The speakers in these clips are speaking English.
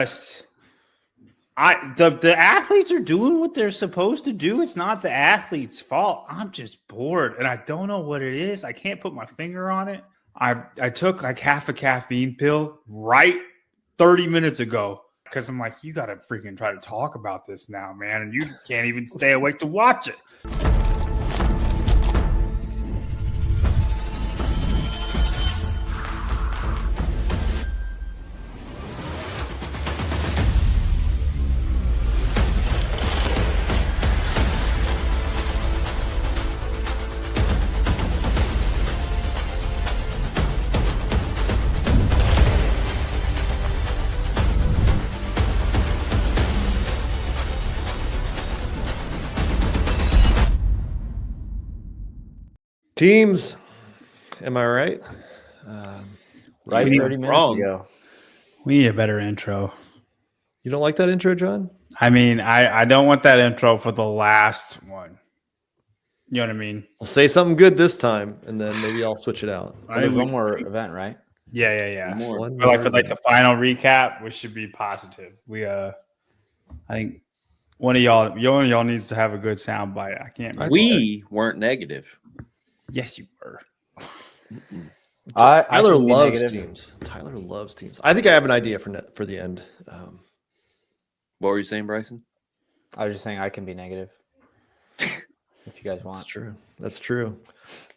The athletes are doing what they're supposed to do. It's not the athlete's fault. I'm just bored, and I don't know what it is. I can't put my finger on it. I took like half a caffeine pill right 30 minutes ago because I'm like, you got to freaking try to talk about this now, man, and you can't even stay awake to watch it. Teams, am I right? Right 30 minutes ago. We need a better intro. You don't like that intro, John? I mean, I don't want that intro for the last one. You know what I mean? We'll say something good this time, and then maybe I'll switch it out. Well, there's one more event, right? Yeah. One Or like for like the final recap, we should be positive. I think one of y'all needs to have a good sound bite. I can't. We weren't negative. Yes, you were. Tyler loves teams. Tyler loves teams. I think I have an idea for the end. What were you saying, Bryson? I was just saying I can be negative if you guys want. That's true.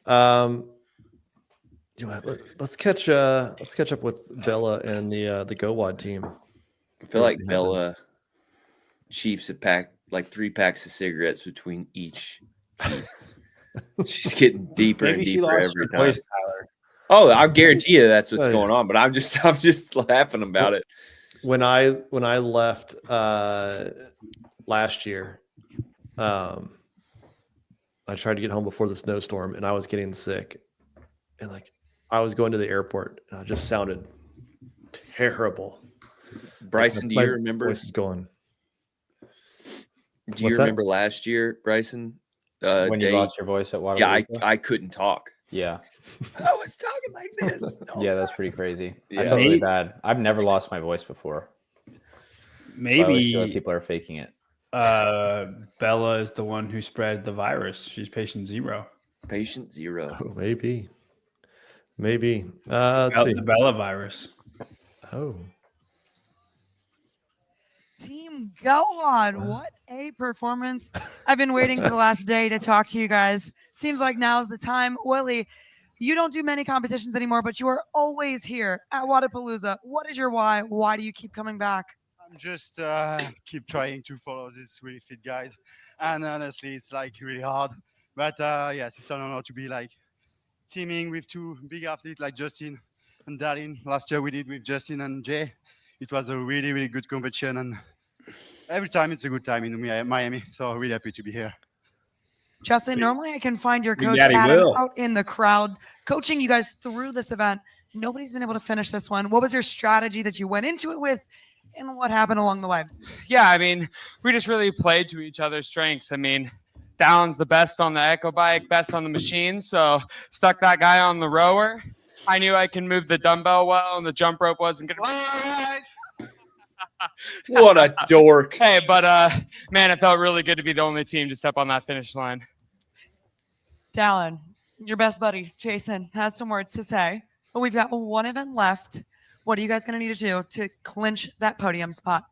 Let's catch up with Bella and the Goad team. I feel like Bella Chiefs have packed like 3 packs of cigarettes between each. She's getting deeper and deeper every time. Voice, Tyler. Oh, I guarantee you that's what's going on. But I'm just laughing about it. When I left last year, I tried to get home before the snowstorm, and I was getting sick, and like I was going to the airport, and I just sounded terrible. Bryson, do you remember? Voice is going. Do you remember last year, Bryson? When you lost your voice at Wodapalooza? Yeah, I couldn't talk. Yeah. I was talking like this. Yeah, that's pretty crazy. Yeah. I felt really bad. I've never lost my voice before. Maybe I always feel like people are faking it. Bella is the one who spread the virus. She's patient 0. Patient 0. Oh, maybe. Let's see. The Bella virus. Oh. Team Goad, what a performance. I've been waiting for the last day to talk to you guys. Seems like now's the time. Willie, you don't do many competitions anymore, but you are always here at Wodapalooza. What is your why? Why do you keep coming back? I'm just keep trying to follow these really fit guys. And honestly, it's like really hard. But yes, it's an honor to be like teaming with 2 big athletes like Justin and Darren. Last year we did with Justin and Jay. It was a really, really good competition, and every time it's a good time in Miami. So really happy to be here. Justin, normally I can find your coach Adam out in the crowd coaching you guys through this event. Nobody's been able to finish this one. What was your strategy that you went into it with, and what happened along the way? Yeah, I mean, we just really played to each other's strengths. I mean, Dallon's the best on the Echo bike, best on the machine, so stuck that guy on the rower. I knew I can move the dumbbell well, and the jump rope wasn't going to. What a dork. Hey, but man, it felt really good to be the only team to step on that finish line. Dallon, your best buddy, Jason, has some words to say, but we've got one event left. What are you guys going to need to do to clinch that podium spot?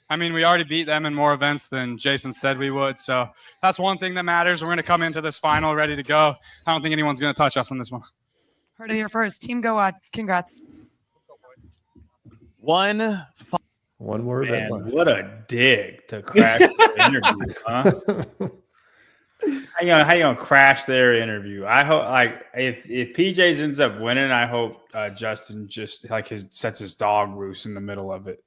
I mean, we already beat them in more events than Jason said we would, so that's one thing that matters. We're going to come into this final ready to go. I don't think anyone's going to touch us on this one. Heard it here first. Team Goad, congrats. Let's go, boys. One more event left. What a dig to crash the interview, huh? How you gonna crash their interview? I hope, like, if PJs ends up winning, I hope Justin just sets his dog loose in the middle of it.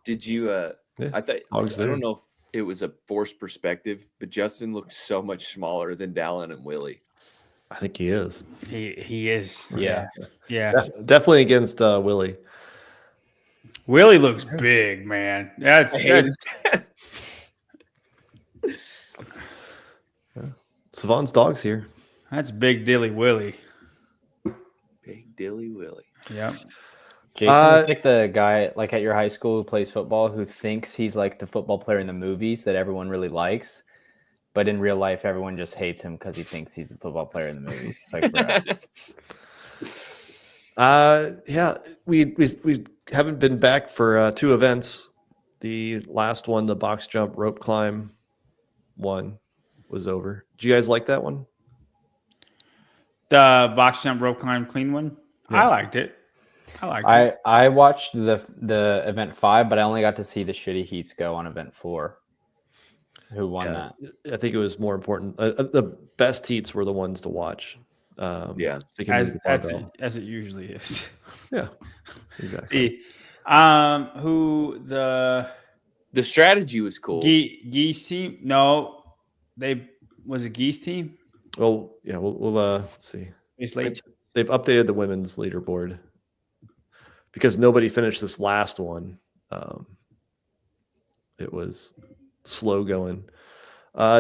Did you? I don't know if it was a forced perspective, but Justin looked so much smaller than Dallon and Willie. I think he is. He is. Yeah. Definitely against Willie. Willie looks big, man. That's Savon's dog's here. Big Dilly Willie. Big Dilly Willie. Yep. Jason is like the guy like at your high school who plays football who thinks he's like the football player in the movies that everyone really likes, but in real life everyone just hates him because he thinks he's the football player in the movies. It's like, bro. Yeah, we haven't been back for 2 events. The last one, the box jump rope climb one, was over. Do you guys like that one? The box jump rope climb clean one. Yeah. I liked it. it. I watched the event 5, but I only got to see the shitty heats go on event 4. Who won that? I think it was more important. The best heats were the ones to watch. So they can move the barbell. As it usually is. Yeah, exactly. Who the strategy was cool. Geese team? No, was it Geese team? Well, yeah, we'll let's see. They've updated the women's leaderboard because nobody finished this last one. It was slow going.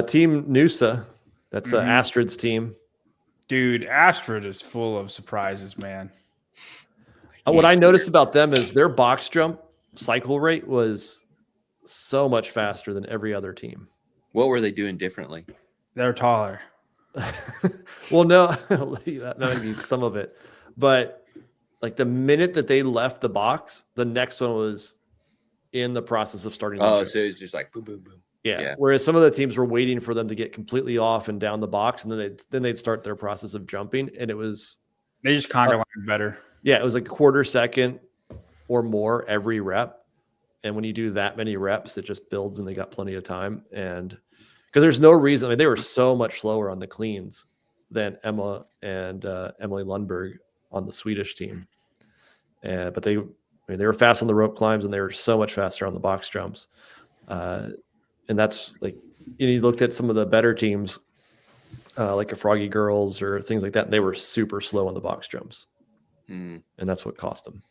Team Noosa, that's Astrid's team. Dude, Astrid is full of surprises, man. What I noticed about them is their box jump cycle rate was so much faster than every other team. What were they doing differently? They're taller. Well, no, that might be some of it, but like the minute that they left the box, the next one was in the process of starting. Oh, so it's just like boom, boom, boom. Yeah. Whereas some of the teams were waiting for them to get completely off and down the box, and then they'd start their process of jumping, and it was they just conga line better. Yeah, it was like a quarter second or more every rep, and when you do that many reps, it just builds, and they got plenty of time. And because there's no reason, I mean, they were so much slower on the cleans than Emma and Emily Lundberg on the Swedish team, but they were fast on the rope climbs, and they were so much faster on the box jumps. And that's like, you looked at some of the better teams, like a Froggy Girls or things like that, and they were super slow on the box jumps. And that's what cost them.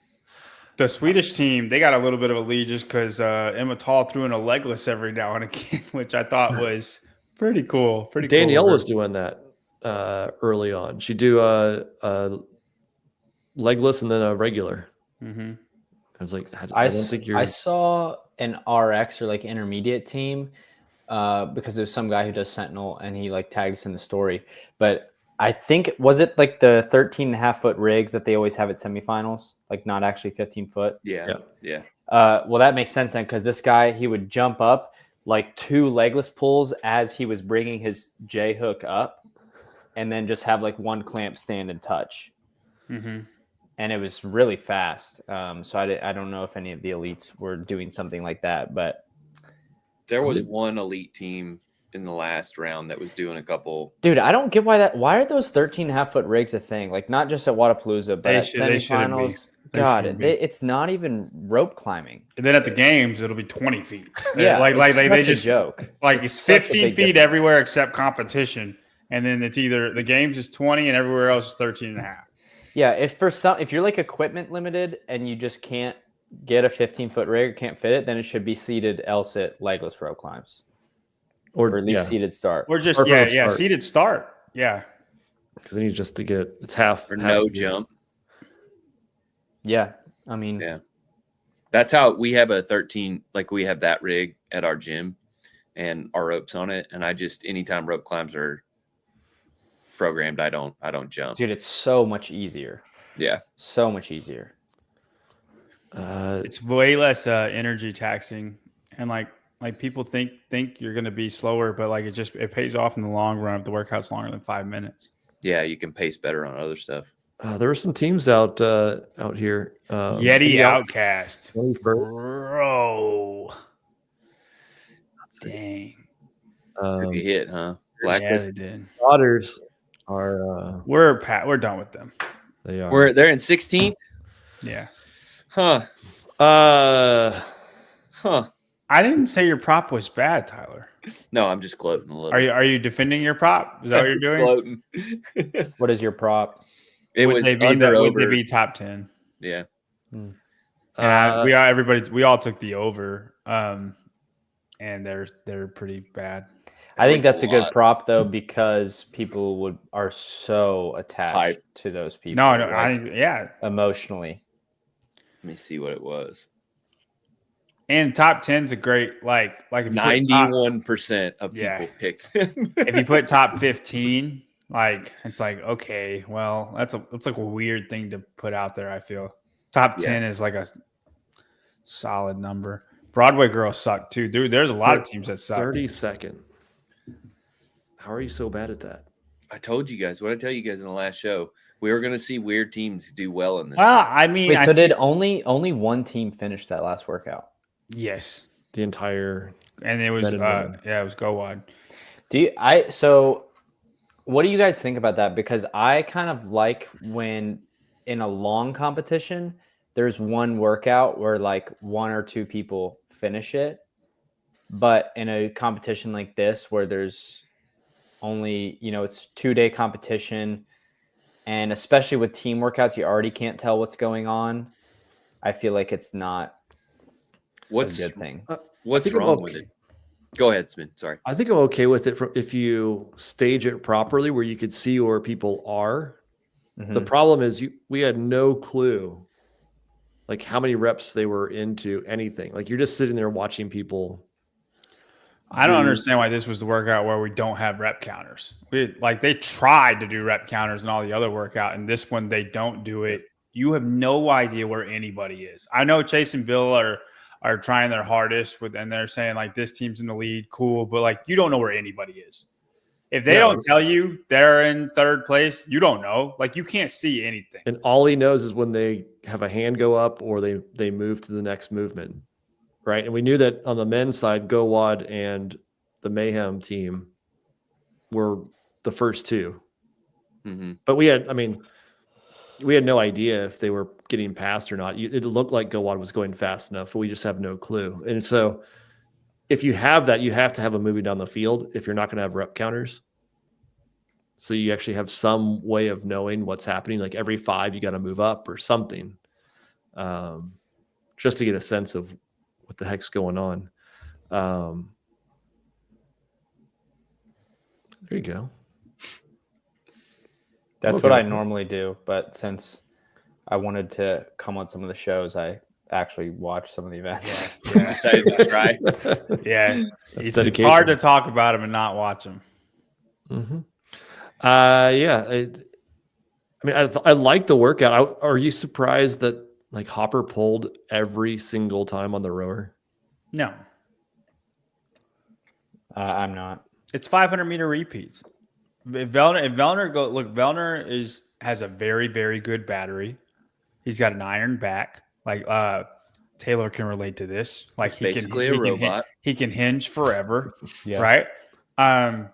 The Swedish team, they got a little bit of a lead just because Emma Tall threw in a legless every now and again, which I thought was pretty cool. Danielle was doing that early on. She'd do a legless and then a regular. Mm-hmm. I was like, I saw an RX or like intermediate team because there's some guy who does Sentinel and he like tags in the story. But I think, was it like the 13.5-foot rigs that they always have at semifinals? Like not actually 15 foot? Yeah. Well, that makes sense then because this guy, he would jump up like 2 legless pulls as he was bringing his J hook up and then just have like 1 clamp stand and touch. Mm-hmm. And it was really fast. So I don't know if any of the elites were doing something like that, but there was one elite team in the last round that was doing a couple. Dude, I don't get why are those 13.5-foot rigs a thing? Like not just at Wodapalooza, but at semifinals. God, it's not even rope climbing. And then at the games, it'll be 20 feet. Yeah, like they just joke. Like it's 15 feet everywhere except competition, and then it's either the games is 20 and everywhere else is 13.5. Yeah, if you're like equipment limited and you just can't get a 15-foot rig or can't fit it, then it should be seated LSIT legless rope climbs, or at least seated start, or just seated start. Yeah, because then you just to get it's half or no jump. Yeah, I mean, yeah, that's how we have a 13. Like we have that rig at our gym, and our ropes on it, and I just anytime rope climbs are programmed, I don't jump. Dude, it's so much easier. Yeah, so much easier. It's way less energy taxing, and like people think you're going to be slower, but like it pays off in the long run if the workout's longer than 5 minutes. Yeah, you can pace better on other stuff. There were some teams out here. Yeti Outcast, 21st. Bro. Dang. Took a hit, huh? Yeah, they did. Daughters are. We're done with them. They are. They're in 16th. Yeah. Huh. I didn't say your prop was bad, Tyler. No, I'm just gloating a little. Are you defending your prop? Is that what you're doing? Gloating. What is your prop? It was under over. Would they be top 10? Yeah. We all took the over. And they're pretty bad. I think that's a good prop though, because people are so attached to those people. No, I think emotionally. Let me see what it was. And top 10's a great like if you put top, 91% of people picked them. if you put top 15, like it's like, okay, well, that's like a weird thing to put out there. I feel top 10 is like a solid number. Broadway girls suck too, dude. There's a lot of teams that suck. 32nd. How are you so bad at that? I told you guys what I tell you guys in the last show. We were going to see weird teams do well in this. Well, I mean, Wait, so did only one team finish that last workout? Yes, the entire, and it was it was Goad. So what do you guys think about that? Because I kind of like when in a long competition, there's one workout where like one or two people finish it, but in a competition like this where there's only, it's 2-day competition, and especially with team workouts, you already can't tell what's going on. I feel like it's not a good thing. What's wrong with it? Go ahead, Smith. Sorry. I think I'm okay with it if you stage it properly where you could see where people are. Mm-hmm. The problem is we had no clue like how many reps they were into anything. Like you're just sitting there watching people. I don't understand why this was the workout where we don't have rep counters. They tried to do rep counters and all the other workout, and this one they don't do it. You have no idea where anybody is. I know Chase and Bill are trying their hardest and they're saying like this team's in the lead, cool, but like you don't know where anybody is. If they don't tell you they're in third place, you don't know. Like you can't see anything. And all he knows is when they have a hand go up or they move to the next movement. Right. And we knew that on the men's side, Goad and the Mayhem team were the first two. Mm-hmm. But we had no idea if they were getting past or not. It looked like Goad was going fast enough, but we just have no clue. And so if you have that, you have to have a moving down the field if you're not going to have rep counters. So you actually have some way of knowing what's happening. Like every 5, you got to move up or something, just to get a sense of what the heck's going on. There you go. That's what I normally do, but since I wanted to come on some of the shows, I actually watched some of the events. Yeah. Decided to try. Yeah, it's hard to talk about them and not watch them. Mm-hmm. I like the workout. Are you surprised that like Hopper pulled every single time on the rower? No, I'm not. It's 500-meter repeats. If Vellner has a very, very good battery. He's got an iron back. Like Taylor can relate to this. Like it's basically a robot. He can hinge forever. Yeah. Right. And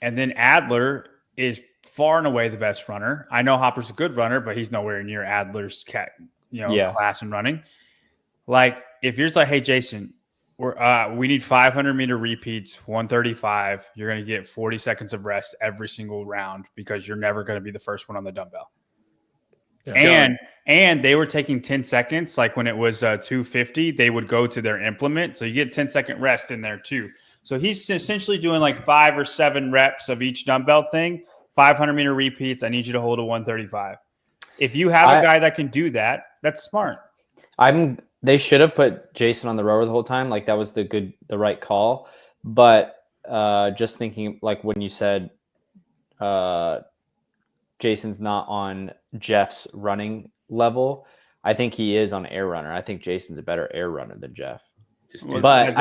then Adler is far and away the best runner. I know Hopper's a good runner, but he's nowhere near Adler's class in running. Like if you're just like, hey Jason, we need 500-meter repeats, 135. You're going to get 40 seconds of rest every single round because you're never going to be the first one on the dumbbell. Yeah. And they were taking 10 seconds. Like when it was 250, they would go to their implement. So you get 10-second rest in there too. So he's essentially doing like 5 or 7 reps of each dumbbell thing, 500-meter repeats. I need you to hold a 135. If you have a guy that can do that, that's smart. They should have put Jason on the rower the whole time. Like that was the right call. But just thinking like when you said Jason's not on Jeff's running level, I think he is on air runner. I think Jason's a better air runner than Jeff. But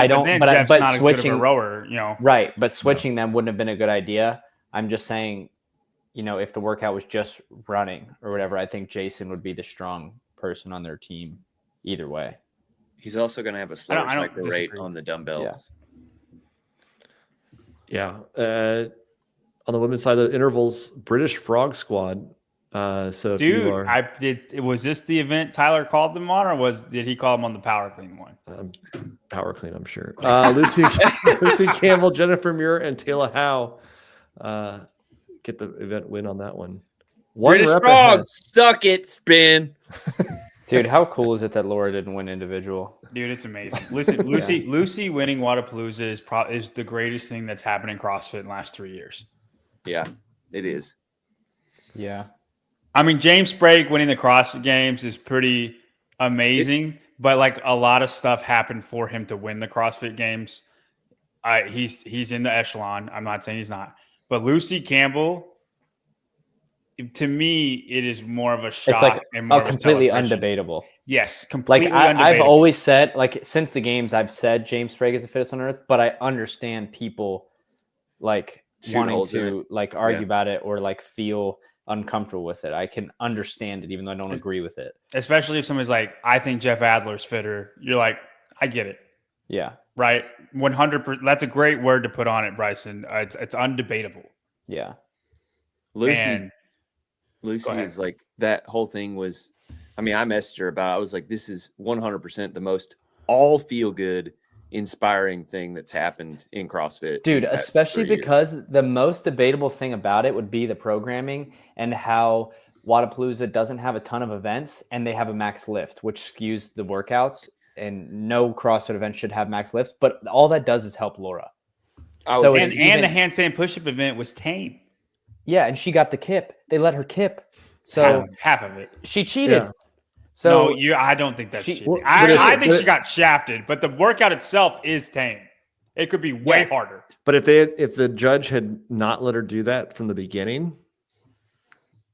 switching a rower, right. But switching them wouldn't have been a good idea. I'm just saying, if the workout was just running or whatever, I think Jason would be the strong person on their team. Either way, he's also going to have a slower cycle rate on the dumbbells. Yeah. On the women's side of the intervals, British Frog Squad. So, was this the event Tyler called them on, or did he call them on the power clean one? Power clean, I'm sure. Lucy Campbell, Jennifer Muir, and Taylor Howe get the event win on that one. British Frogs, suck it, spin. Dude, how cool is it that Laura didn't win individual? Dude, it's amazing. Listen, Lucy winning Wodapalooza is the greatest thing that's happened in CrossFit in the last 3 years. Yeah, it is. Yeah. I mean, James Sprague winning the CrossFit Games is pretty amazing, but like a lot of stuff happened for him to win the CrossFit Games. He's in the echelon. I'm not saying he's not, but Lucy Campbell, to me, it is more of a shock It's like and more of completely celebration. undebatable. Yes, completely Like I've undebatable. always said, like since the games, I've said James Sprague is the fittest on earth, but I understand people like Shoot wanting holes in to like argue about it or like feel uncomfortable with it. I can understand it, even though I don't agree with it. Especially if somebody's like, I think Jeff Adler's fitter. You're like, I get it. Yeah. Right. 100%. That's a great word to put on it, Bryson. It's undebatable. Yeah. Lucy is like, that whole thing was, I mean, I messaged her about it. I was like, this is 100% the most all feel good, inspiring thing that's happened in CrossFit. Dude, especially because the most debatable thing about it would be the programming and how Wodapalooza doesn't have a ton of events and they have a max lift, which skews the workouts, and no CrossFit event should have max lifts, but all that does is help Laura. And the handstand push-up event was tame. Yeah, and she got the kip. They let her kip. So half of it. She cheated. Yeah. So no, I don't think that's cheating. Well, I think she got shafted, but the workout itself is tame. It could be way harder. But if the judge had not let her do that from the beginning,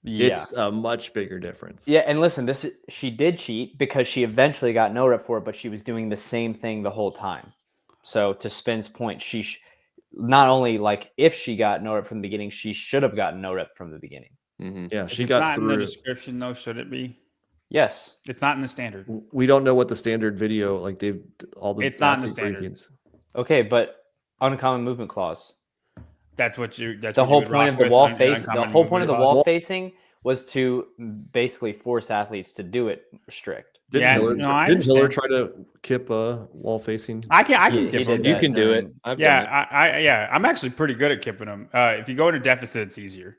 it's a much bigger difference. Yeah, and listen, she did cheat because she eventually got no rep for it, but she was doing the same thing the whole time. So to Spin's point, she not only like if she got no rep from the beginning, she should have gotten no rep from the beginning. Mm-hmm. Yeah, she got not through. In the description though, should it be? Yes, it's not in the standard. We don't know what the standard video like. They've all the. It's not in the standard. Briefings. Okay, but uncommon movement clause. That's what you. That's the what whole point of the wall face. The whole point of the wall facing was to basically force athletes to do it strict. Didn't Hiller try to kip a wall facing? I can kip them. You can do it. I'm actually pretty good at kipping them. If you go into deficit, it's easier.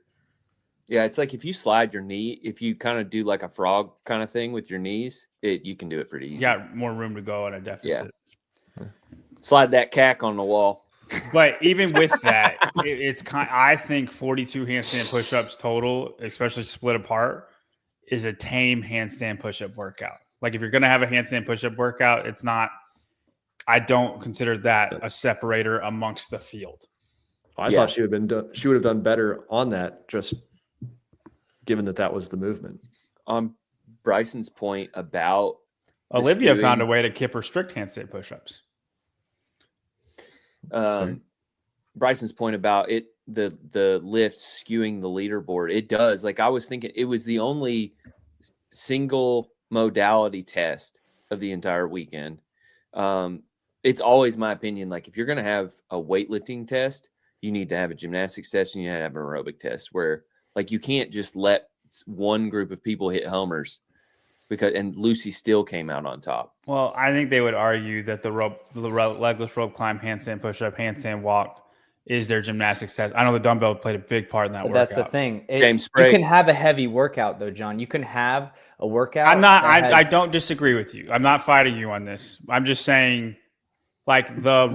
Yeah, it's like if you slide your knee, if you kind of do like a frog kind of thing with your knees, you can do it pretty easy. You got more room to go in a deficit. Yeah. Slide that cack on the wall. But even with that, I think 42 handstand push-ups total, especially split apart, is a tame handstand push-up workout. Like if you're going to have a handstand push-up workout, it's not. I don't consider that a separator amongst the field. I thought she would have done better on that, just given that was the movement. On Bryson's point about Olivia found a way to kip her strict handstand push-ups. Bryson's point about the lifts skewing the leaderboard, it does. Like I was thinking, it was the only single modality test of the entire weekend. It's always my opinion, like if you're going to have a weightlifting test, you need to have a gymnastics test and you have an aerobic test, where like you can't just let one group of people hit homers. And Lucy still came out on top. Well, I think they would argue that the legless rope climb, handstand push-up, handstand walk is their gymnastics test. I know the dumbbell played a big part in that workout. That's the thing. James you can have a heavy workout though, John. You can have a workout. I don't disagree with you. I'm not fighting you on this. I'm just saying, like the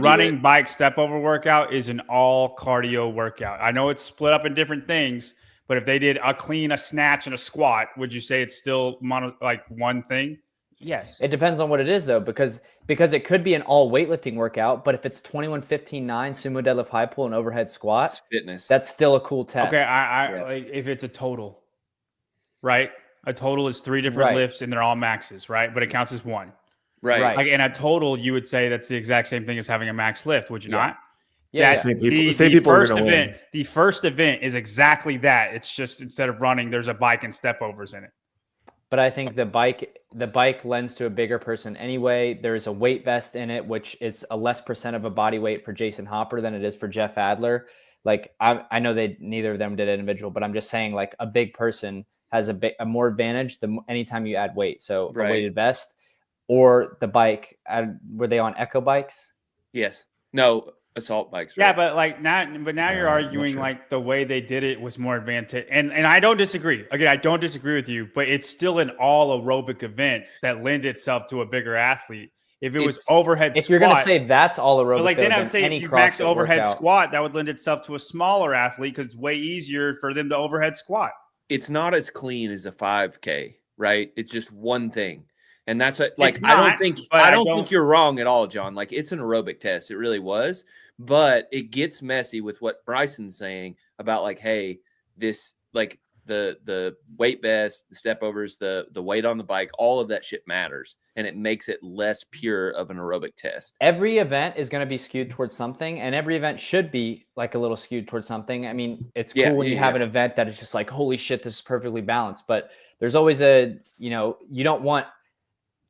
running bike step over workout is an all cardio workout. I know it's split up in different things. But if they did a snatch, and a squat, would you say it's still one thing? Yes. It depends on what it is, though, because it could be an all weightlifting workout. But if it's 21, 15, 9, sumo deadlift, high pull, and overhead squat, it's fitness. That's still a cool test. Okay, like if it's a total, right? A total is 3 different lifts, and they're all maxes, right? But it counts as one, right? Like in a total, you would say that's the exact same thing as having a max lift, would you not? Yeah, same people. The first event is exactly that. It's just instead of running, there's a bike and step overs in it. But I think the bike lends to a bigger person anyway. There's a weight vest in it, which is a less % of a body weight for Jason Hopper than it is for Jeff Adler. Like I know neither of them did individual, but I'm just saying like a big person has a more advantage than anytime you add weight. So a weighted vest or the bike. Were they on Echo bikes? Yes. No. Assault bikes, right? Yeah, but now you're arguing like the way they did it was more advantage, and I don't disagree. Again, I don't disagree with you, but it's still an all aerobic event that lends itself to a bigger athlete. If it was overhead, if you're going to say that's all aerobic, but like then I would say if you max overhead squat, that would lend itself to a smaller athlete because it's way easier for them to overhead squat. It's not as clean as a 5K, right? It's just one thing. And that's what, like, It's I not, don't but I don't- think you're wrong at all, John. Like, it's an aerobic test. It really was, but it gets messy with what Bryson's saying about, like, hey, this, like, the weight vest, the step overs, the weight on the bike, all of that shit matters, and it makes it less pure of an aerobic test. Every event is going to be skewed towards something, and every event should be like a little skewed towards something. I mean, it's cool when you have an event that is just like, holy shit, this is perfectly balanced. But there's always you don't want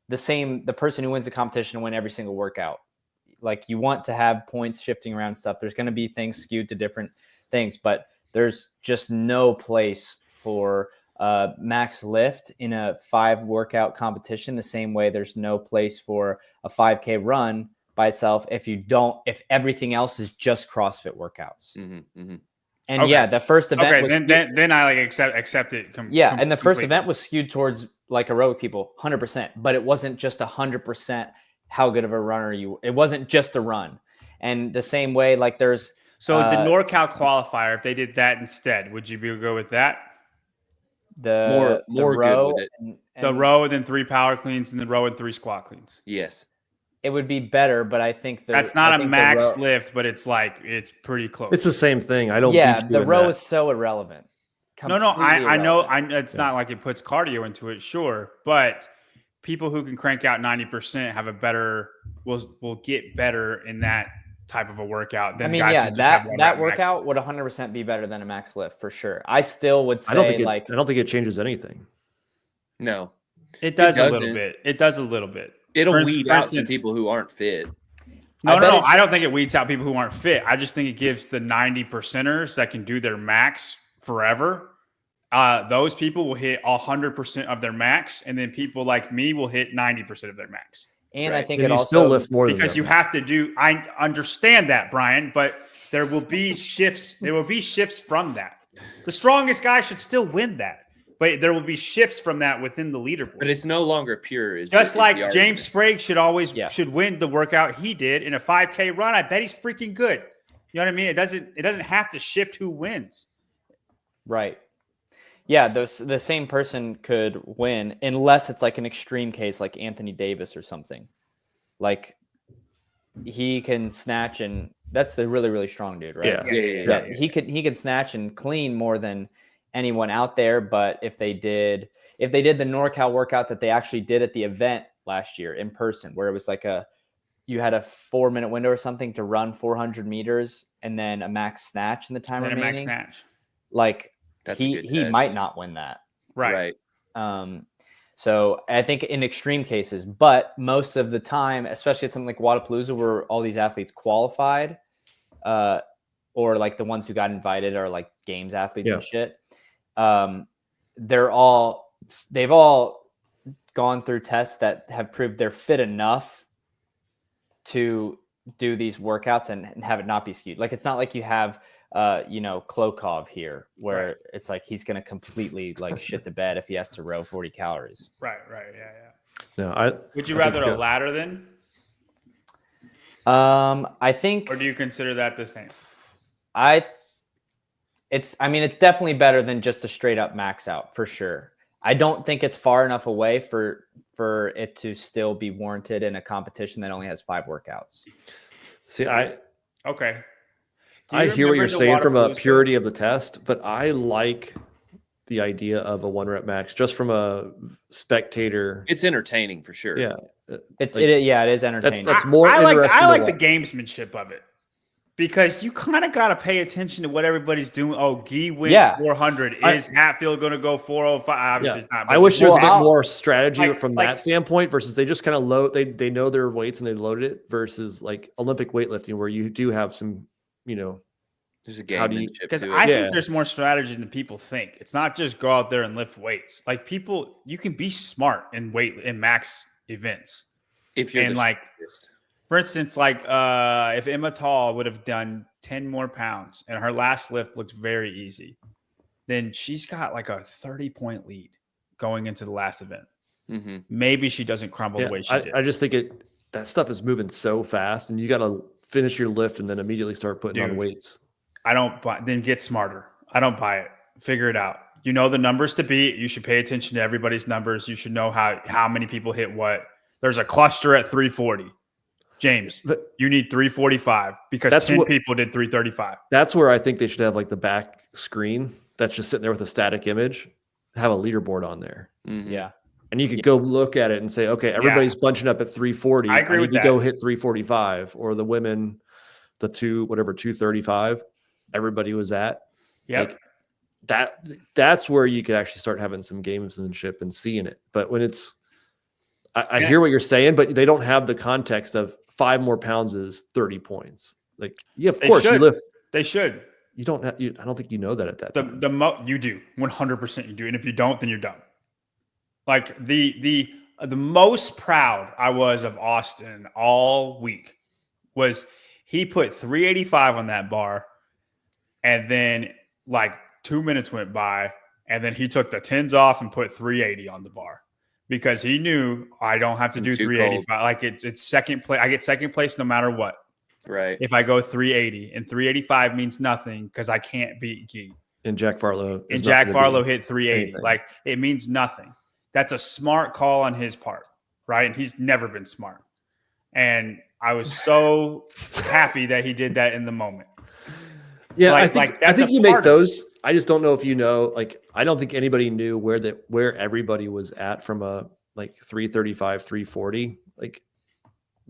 the person who wins the competition to win every single workout. Like, you want to have points shifting around stuff. There's going to be things skewed to different things, but there's just no place for max lift in a 5 workout competition, the same way there's no place for a 5K run by itself if everything else is just CrossFit workouts. And Okay. the first event was then I like accept it. and the first event was skewed towards like aerobic people 100%, but it wasn't just 100% how good of a runner it wasn't just a run. And the same way, like, there's the NorCal qualifier, if they did that instead, would you be good with that? the more row good with it. and The row and then 3 power cleans and the row and 3 squat cleans. Yes. it would be better, but I think That's not a max lift, but it's pretty close. It's the same thing. I don't. Yeah, beat you the in row that. is so irrelevant. No, Completely I know. irrelevant. It's not like it puts cardio into it, sure, but people who can crank out 90% have a better will get better in that type of a workout than guys who just have one that rep workout max. would 100% be better than a max lift for sure. I still would say I don't think it changes anything. No. It does a little doesn't. bit. It does a little bit. It'll For weed for out some instance- people who aren't fit. No, bet I don't think it weeds out people who aren't fit. I just think it gives the 90%ers that can do their max forever. Those people will hit 100% of their max, and then people like me will hit 90% of their max. And I Right. think And it you also still lift more Because than you them. have to do. I understand that, Brian, but there will be shifts. There will be shifts from that. The strongest guy should still win that, but there will be shifts from that within the leaderboard. But it's no longer pure. Just like the James Sprague Yeah. should win the workout he did in a 5K run. I bet he's freaking good. You know what I mean? It doesn't have to shift who wins. right. Yeah, the same person could win unless it's like an extreme case like Anthony Davis or something. Like, he can snatch, and that's the really, really strong dude, right? Yeah. He could snatch and clean more than anyone out there. But if they did the NorCal workout that they actually did at the event last year in person, where it was like you had a 4-minute window or something to run 400 meters and then a max snatch in the time And a max remaining, snatch. like, That's a he good he test. might not win that. Right. So I think in extreme cases, but most of the time, especially at something like Wodapalooza, where all these athletes qualified, or like the ones who got invited are like games athletes and shit. They've all gone through tests that have proved they're fit enough to do these workouts and have it not be skewed. Like, it's not like you have Klokov here, where it's like he's going to completely like shit the bed if he has to row 40 calories. Right. Yeah. No, Would you I rather think, a ladder then, I think or do you consider that the same? it's definitely better than just a straight up max out for sure. I don't think it's far enough away for it to still be warranted in a competition that only has 5 workouts. See, Okay. Do you I hear what remember you're the saying from a Wodapalooza? purity of the test, but I like the idea of a 1 rep max just from a spectator. It's entertaining for sure. Yeah. It Like, is entertaining. that's more I like interesting I to like the watch. gamesmanship of it, because you kind of got to pay attention to what everybody's doing. Oh, Guy went Yeah. 400. Is Hatfield going to go 405? Obviously, Yeah. it's not. I wish there was a bit Well, more strategy like- from like- that standpoint versus they just kind of load. They know their weights and they loaded it versus like Olympic weightlifting where you do have some, There's a How do you- gamemanship Because to I it. think there's more strategy than people think. It's not just go out there and lift weights. Like, you can be smart in max events. If you're and the like, strongest. for instance, like if Emma Tall would have done 10 more pounds and her last lift looked very easy, then she's got like a 30-point lead going into the last event. Mhm. Maybe she doesn't crumble the way she did. I just think that stuff is moving so fast and you got to finish your lift and then immediately start putting on Dude. weights. I don't buy. Then get smarter. I don't buy it. Figure it out. You know the numbers to beat. You should pay attention to everybody's numbers. You should know how many people hit what. There's a cluster at 340. James, you need 345 because 10 people did 335. That's where I think they should have like the back screen that's just sitting there with a static image, have a leaderboard on there. Mm-hmm. Yeah. And you could go look at it and say, okay, everybody's bunching up at 340. I agree with need to that. go hit 345, or the women, the 235. Everybody was at. Yep. Like, that's where you could actually start having some gamesmanship and seeing it. But when it's, I hear what you're saying, but they don't have the context of 5 more pounds is 30 points. Like, yeah, of course you lift. They should. You don't have. I don't think you know that at that time. You do 100%. You do, and if you don't, then you're dumb. Like the most proud I was of Austin all week was he put 385 on that bar, and then like 2 minutes went by, and then he took the 10s off and put 380 on the bar because he knew I don't have to do 385. Cold. Like it's second place. I get second place no matter what. Right. If I go 380, and 385 means nothing because I can't beat Gee. And Jack Farlow. And Jack Farlow hit 380. Anything. Like it means nothing. That's a smart call on his part, right? And he's never been smart. And I was so happy that he did that in the moment. Yeah, I think you make those. I just don't know if you know. Like, I don't think anybody knew where everybody was at from a like 335, 340. Like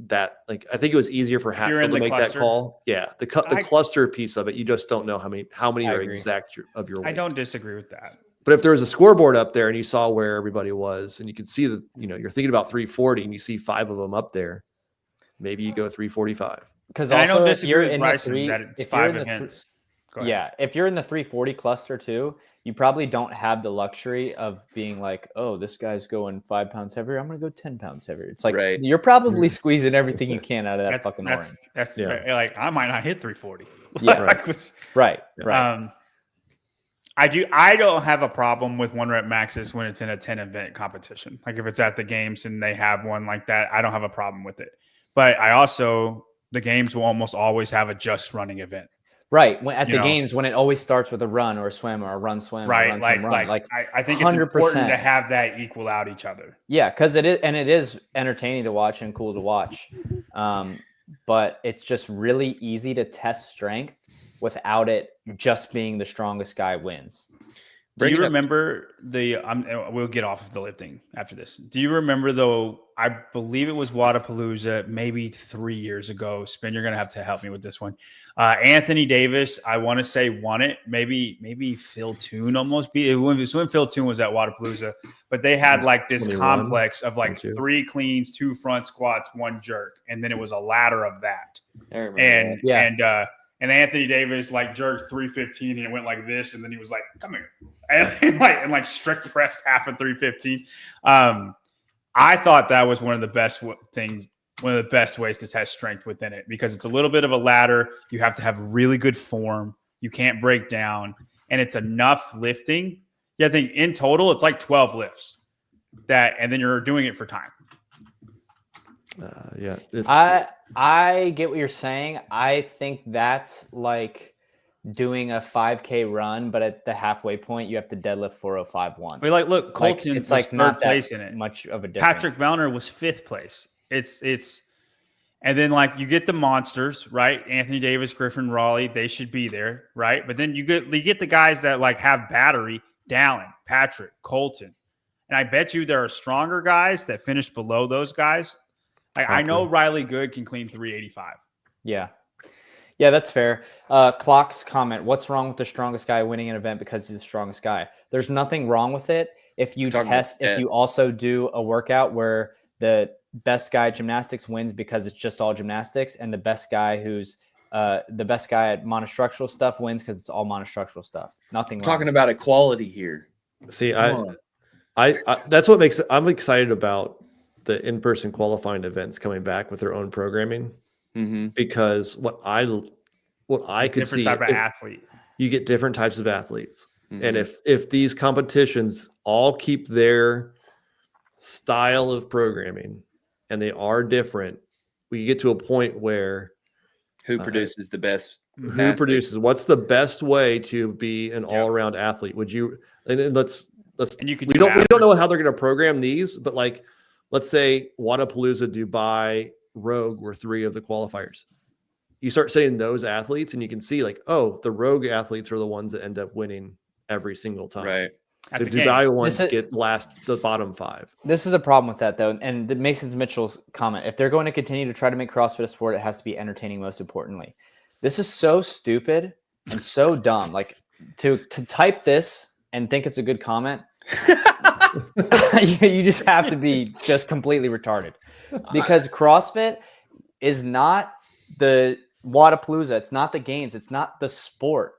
that. Like I think it was easier for Hatfield to make that call. Yeah, the cluster piece of it. You just don't know how many are exact of your weight. I don't disagree with that. But if there was a scoreboard up there and you saw where everybody was, and you could see that, you're thinking about 340 and you see 5 of them up there, maybe you go 345. Because I don't disagree with Bryson that it's 5 events. Yeah, if you're in the 340 cluster too, you probably don't have the luxury of being like, oh, this guy's going 5 pounds heavier. I'm going to go 10 pounds heavier. It's like you're probably squeezing everything you can out of that fucking orange. That's like I might not hit 340. Yeah, right. I don't have a problem with 1 rep maxes when it's in a 10 event competition. Like if it's at the games and they have one like that, I don't have a problem with it. But the games will almost always have a just running event. Right. At the games, when it always starts with a run or a swim or a run swim. Right. Or run, swim, run. I think it's 100%. Important to have that equal out each other. Yeah, because it is entertaining to watch and cool to watch. But it's just really easy to test strength without it just being the strongest guy wins. Do you remember we'll get off of the lifting after this. Do you remember though, I believe it was Wodapalooza maybe 3 years ago. Spin, you're going to have to help me with this one. Anthony Davis, I want to say won it. Maybe Phil Toon almost beat it. It was when Phil Toon was at Wodapalooza, but they had like this 21, complex of like 22. 3 cleans, 2 front squats, 1 jerk. And then it was a ladder of that. I remember that. And Anthony Davis like jerked 315 and it went like this. And then he was like, come here. And strict pressed half of 315. I thought that was one of the best things, one of the best ways to test strength within it, because it's a little bit of a ladder. You have to have really good form. You can't break down, and it's enough lifting. Yeah, I think in total it's like 12 lifts and then you're doing it for time. I get what you're saying. I think that's like doing a 5K run, but at the halfway point, you have to deadlift 405 once. Look, Colton it's was not third place in it. Much of a difference. Patrick Vellner was 5th place. It's, and then like you get the monsters, right? Anthony Davis, Griffin, Raleigh, they should be there, right? But then you get the guys that like have battery: Dallin, Patrick, Colton, and I bet you there are stronger guys that finish below those guys. I know Riley Good can clean 385. Yeah, that's fair. Clock's comment: what's wrong with the strongest guy winning an event because he's the strongest guy? There's nothing wrong with it if you if you also do a workout where the best guy at gymnastics wins because it's just all gymnastics, and the best guy at monostructural stuff wins because it's all monostructural stuff. Nothing wrong. Talking about equality here. See, I that's what makes I'm excited about the in-person qualifying events coming back with their own programming, because what I could see, type of athlete. You get different types of athletes, and if these competitions all keep their style of programming and they are different, we get to a point where who produces the best who athlete. produces? What's the best way to be an Yeah. all-around athlete? Would you? And let's. And you could We do don't know average. how they're going to program these, but like, let's say Wodapalooza, Dubai, Rogue were 3 of the qualifiers. You start saying those athletes, and you can see like, oh, the Rogue athletes are the ones that end up winning every single time. Right. At The the Dubai games. ones This is- get the bottom 5. This is the problem with that, though, and the Mason Mitchell's comment. If they're going to continue to try to make CrossFit a sport, it has to be entertaining. Most importantly, this is so stupid and so dumb. Like to type this and think it's a good comment. You just have to be just completely retarded, because CrossFit is not the Wodapalooza. It's not the games. It's not the sport.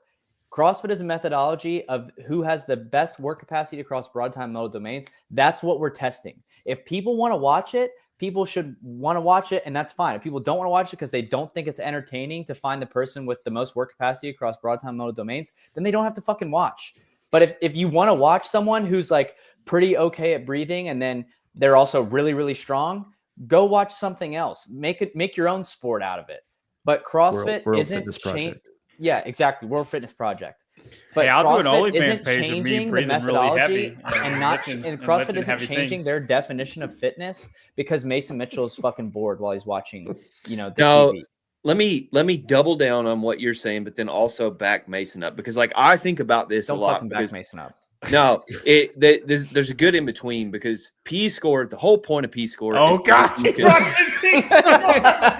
CrossFit is a methodology of who has the best work capacity across broad time modal domains. That's what we're testing. If people want to watch it, people should want to watch it, and that's fine. If people don't want to watch it because they don't think it's entertaining to find the person with the most work capacity across broad time modal domains, then they don't have to fucking watch. But if you want to watch someone who's like pretty okay at breathing and then they're also really, really strong, go watch something else. Make your own sport out of it. But CrossFit World isn't Fitness changing. Project. Yeah, exactly. World Fitness Project. But Hey, I'll do an CrossFit OnlyFans isn't page of me changing the breathing really methodology, heavy and not lifting- and and CrossFit lifting isn't heavy changing things. their definition of fitness because Mason Mitchell's fucking bored while he's watching, the No, TV. let me double down on what you're saying, but then also back Mason up, because like I think about this Don't a lot. fucking back Because Mason up. no, there's a good in between, because P score, the whole point of P score. Oh is God! you can-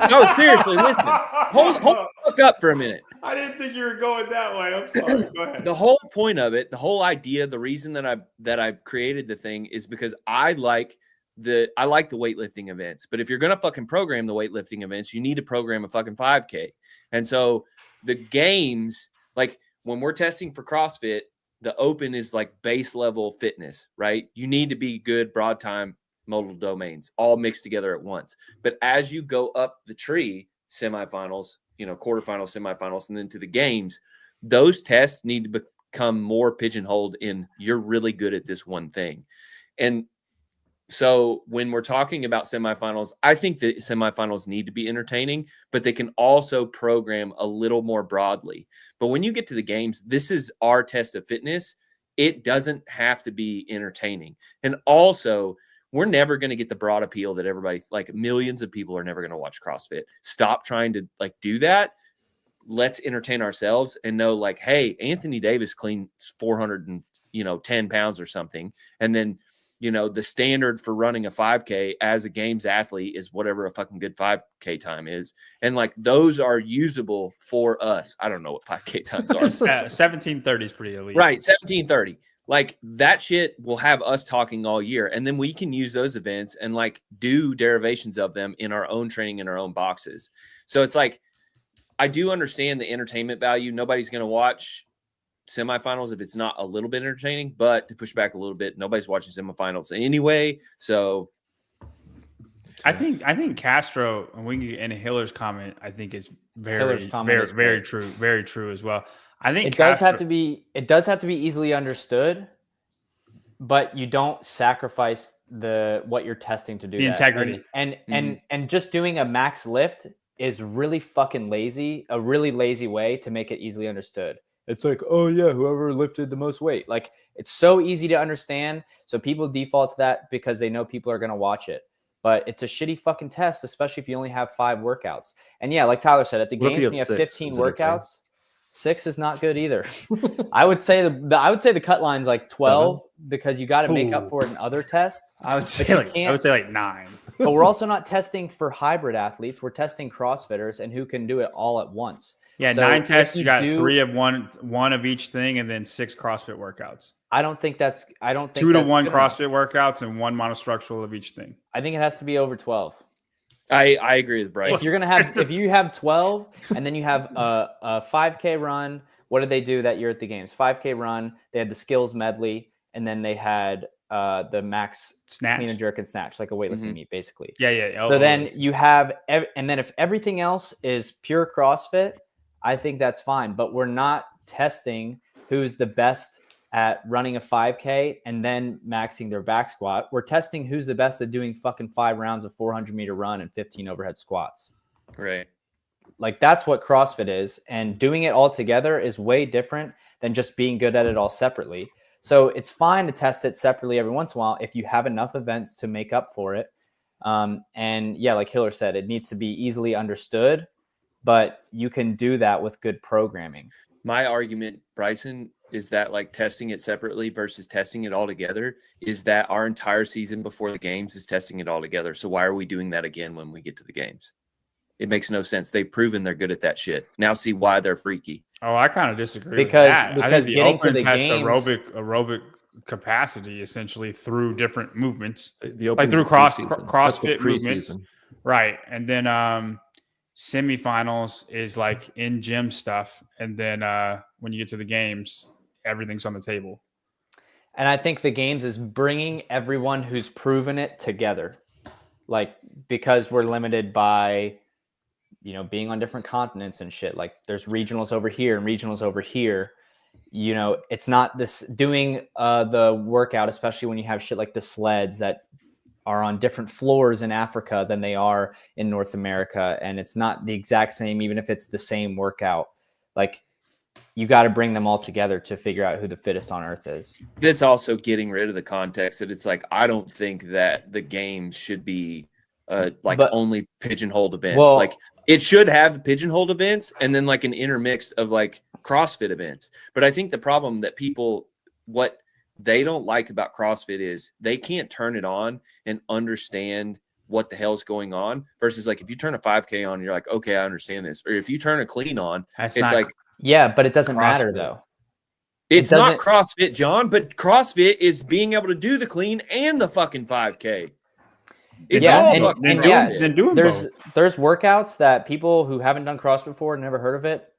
no, seriously, listen. Hold the fuck up for a minute. I didn't think you were going that way. I'm sorry. Go ahead. The whole point of it, the whole idea, the reason that I created the thing is because I like the weightlifting events. But if you're gonna fucking program the weightlifting events, you need to program a fucking 5K. And so the games, like when we're testing for CrossFit, the open is like base level fitness, right? You need to be good broad time modal domains all mixed together at once. But as you go up the tree, semifinals, quarterfinals, semifinals, and then to the games, those tests need to become more pigeonholed in you're really good at this one thing. And so when we're talking about semifinals, I think that semifinals need to be entertaining, but they can also program a little more broadly. But when you get to the games, this is our test of fitness. It doesn't have to be entertaining. And also, we're never going to get the broad appeal that everybody, like millions of people are never going to watch CrossFit. Stop trying to like do that. Let's entertain ourselves and know like, hey, Anthony Davis cleans 410 pounds or something. And then, the standard for running a 5K as a games athlete is whatever a fucking good 5K time is. And like, those are usable for us. I don't know what 5K times are. 1730 is pretty elite. Right. 1730. Like that shit will have us talking all year. And then we can use those events and like do derivations of them in our own training, in our own boxes. So it's like, I do understand the entertainment value. Nobody's going to watch semifinals if it's not a little bit entertaining, but to push back a little bit, nobody's watching semifinals anyway. So I think Castro, and Hiller's comment, I think is Hiller's comment is very great. true, very true as well. I think It does have to be easily understood, but you don't sacrifice what you're testing to do The that. integrity. And just doing a max lift is really fucking lazy, a really lazy way to make it easily understood. It's like, oh yeah, whoever lifted the most weight. Like it's so easy to understand. So people default to that because they know people are going to watch it. But it's a shitty fucking test, especially if you only have 5 workouts. And yeah, like Tyler said, at the What if games you when you have have 6? 15 Is it okay? workouts, 6 is not good either. I would say the cut line's like 12 because you got to make up for it in other tests. I would say you like 9. But we're also not testing for hybrid athletes. We're testing CrossFitters and who can do it all at once. Yeah, So 9 if tests. You you got do- 3 of one of each thing, and then 6 CrossFit workouts. I don't think 2 to 1 good CrossFit workouts and 1 monostructural of each thing. I think it has to be over 12. I agree with Bryce. If you're gonna have, if you have 12 and then you have a 5K run, what did they do that year at the games? 5K run. They had the skills medley, and then they had the max Snatch. clean and jerk and snatch, like a weightlifting meet, basically. Yeah. So then you have, and then if everything else is pure CrossFit, I think that's fine. But we're not testing who's the best at running a 5K and then maxing their back squat. We're testing who's the best at doing fucking 5 rounds of 400-meter run and 15 overhead squats. Right. Like that's what CrossFit is. And doing it all together is way different than just being good at it all separately. So it's fine to test it separately every once in a while if you have enough events to make up for it. And yeah, like Hiller said, it needs to be easily understood, but you can do that with good programming. My argument, Bryson, is that like testing it separately versus testing it all together is that our entire season before the games is testing it all together. So why are we doing that again when we get to the games? It makes no sense. They've proven they're good at that shit. Now see why they're freaky. Oh, I kind of disagree Because- with that. I because think the getting to open the test games- aerobic capacity essentially through different movements, The like Open's through the preseason. That's CrossFit the movements, preseason. right? And then semifinals is like in gym stuff, and then when you get to the games, everything's on the table. And I think the games is bringing everyone who's proven it together. Like, because we're limited by, you know, being on different continents and shit. Like there's regionals over here and regionals over here. You know, it's not this doing the workout, especially when you have shit like the sleds that are on different floors in Africa than they are in North America. And it's not the exact same, even if it's the same workout. Like, you got to bring them all together to figure out who the fittest on earth is. It's also getting rid of the context that it's like, I don't think that the games should be But- only pigeonholed events. Well- Like it should have the pigeonholed events and then like an intermix of like CrossFit events. But I think the problem that what they don't like about CrossFit is they can't turn it on and understand what the hell's going on versus like if you turn a 5K on, you're like, okay, I understand this. Or if you turn a clean on, That's it's not like, Yeah, but it doesn't matter CrossFit. though. it's not doesn't- CrossFit, John, but CrossFit is being able to do the clean and the fucking 5K. It's Yeah, all and- fucking and then yeah, CrossFit. then doing There's both. there's workouts that people who haven't done CrossFit before, never heard of it,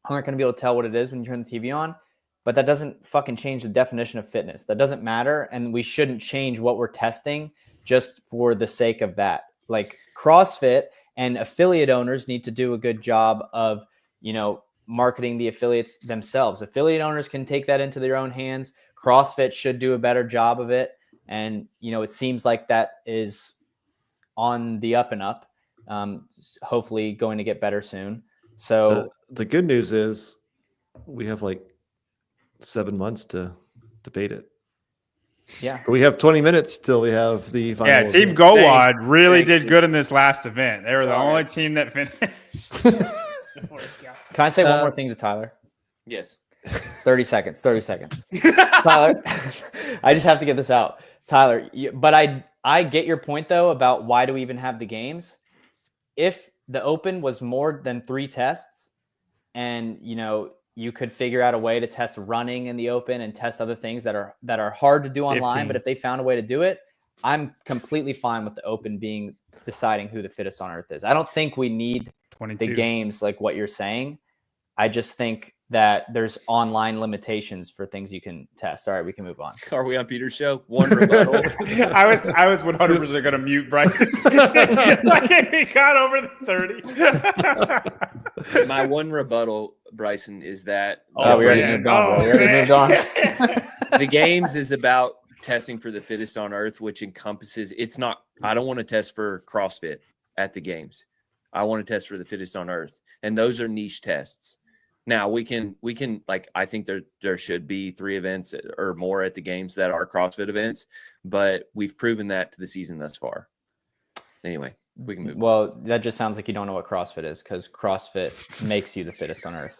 aren't going to be able to tell what it is when you turn the TV on. But that doesn't fucking change the definition of fitness. That doesn't matter, and we shouldn't change what we're testing just for the sake of that. Like CrossFit and affiliate owners need to do a good job of, you know, marketing the affiliates themselves. Affiliate owners can take that into their own hands. CrossFit should do a better job of it, and you know, it seems like that is on the up and up. Hopefully, going to get better soon. So The good news is we have like 7 months to debate it. yeah. We have 20 minutes till we have the final. Yeah, Team event. Goad really Thanks, did dude. good in this last event. They were the Sorry. only team that finished. Can I say one more thing to Tyler? Yes. 30 seconds. 30 seconds. Tyler, I just have to get this out. Tyler, but I get your point though about why do we even have the games? If the Open was more than 3 tests, and you know you could figure out a way to test running in the Open and test other things that are hard to do online, 15. but if they found a way to do it, I'm completely fine with the Open being deciding who the fittest on earth is. I don't think we need 22. the games like what you're saying. I just think that there's online limitations for things you can test. All right, we can move on. Are we on Peter's show? One rebuttal. I was 100% going to mute Bryson. Like he got over the 30. My one rebuttal, Bryson, is that Oh, we already man. moved on, bro. We already moved on. the games is about testing for the fittest on earth, which encompasses it's not, I don't want to test for CrossFit at the games. I want to test for the fittest on earth. And those are niche tests. Now we can like, I think there should be 3 events or more at the games that are CrossFit events, but we've proven that to the season thus far. Anyway, we can move. Well, that just sounds like you don't know what CrossFit is, because CrossFit makes you the fittest on earth.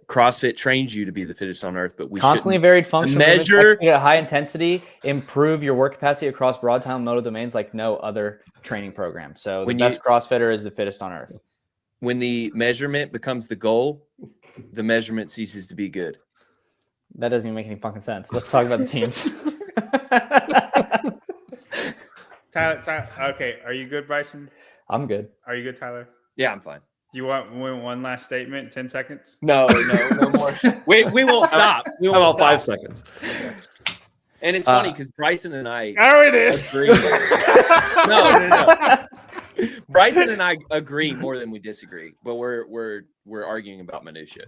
CrossFit trains you to be the fittest on earth, but we Constantly shouldn't varied function, measure- at high intensity, improve your work capacity across broad time modal domains like no other training program. So When the best CrossFitter is the fittest on earth. when the measurement becomes the goal, the measurement ceases to be good. That doesn't even make any fucking sense. Let's talk about the teams. Tyler, okay, are you good, Bryson? I'm good. Are you good, Tyler? Yeah, I'm fine. Do you want one last statement? 10 seconds? No more. We won't stop. We How won't about stop. 5 seconds? And it's funny because Bryson and I Oh, it is. agree. No. Bryson and I agree more than we disagree, but we're arguing about minutia.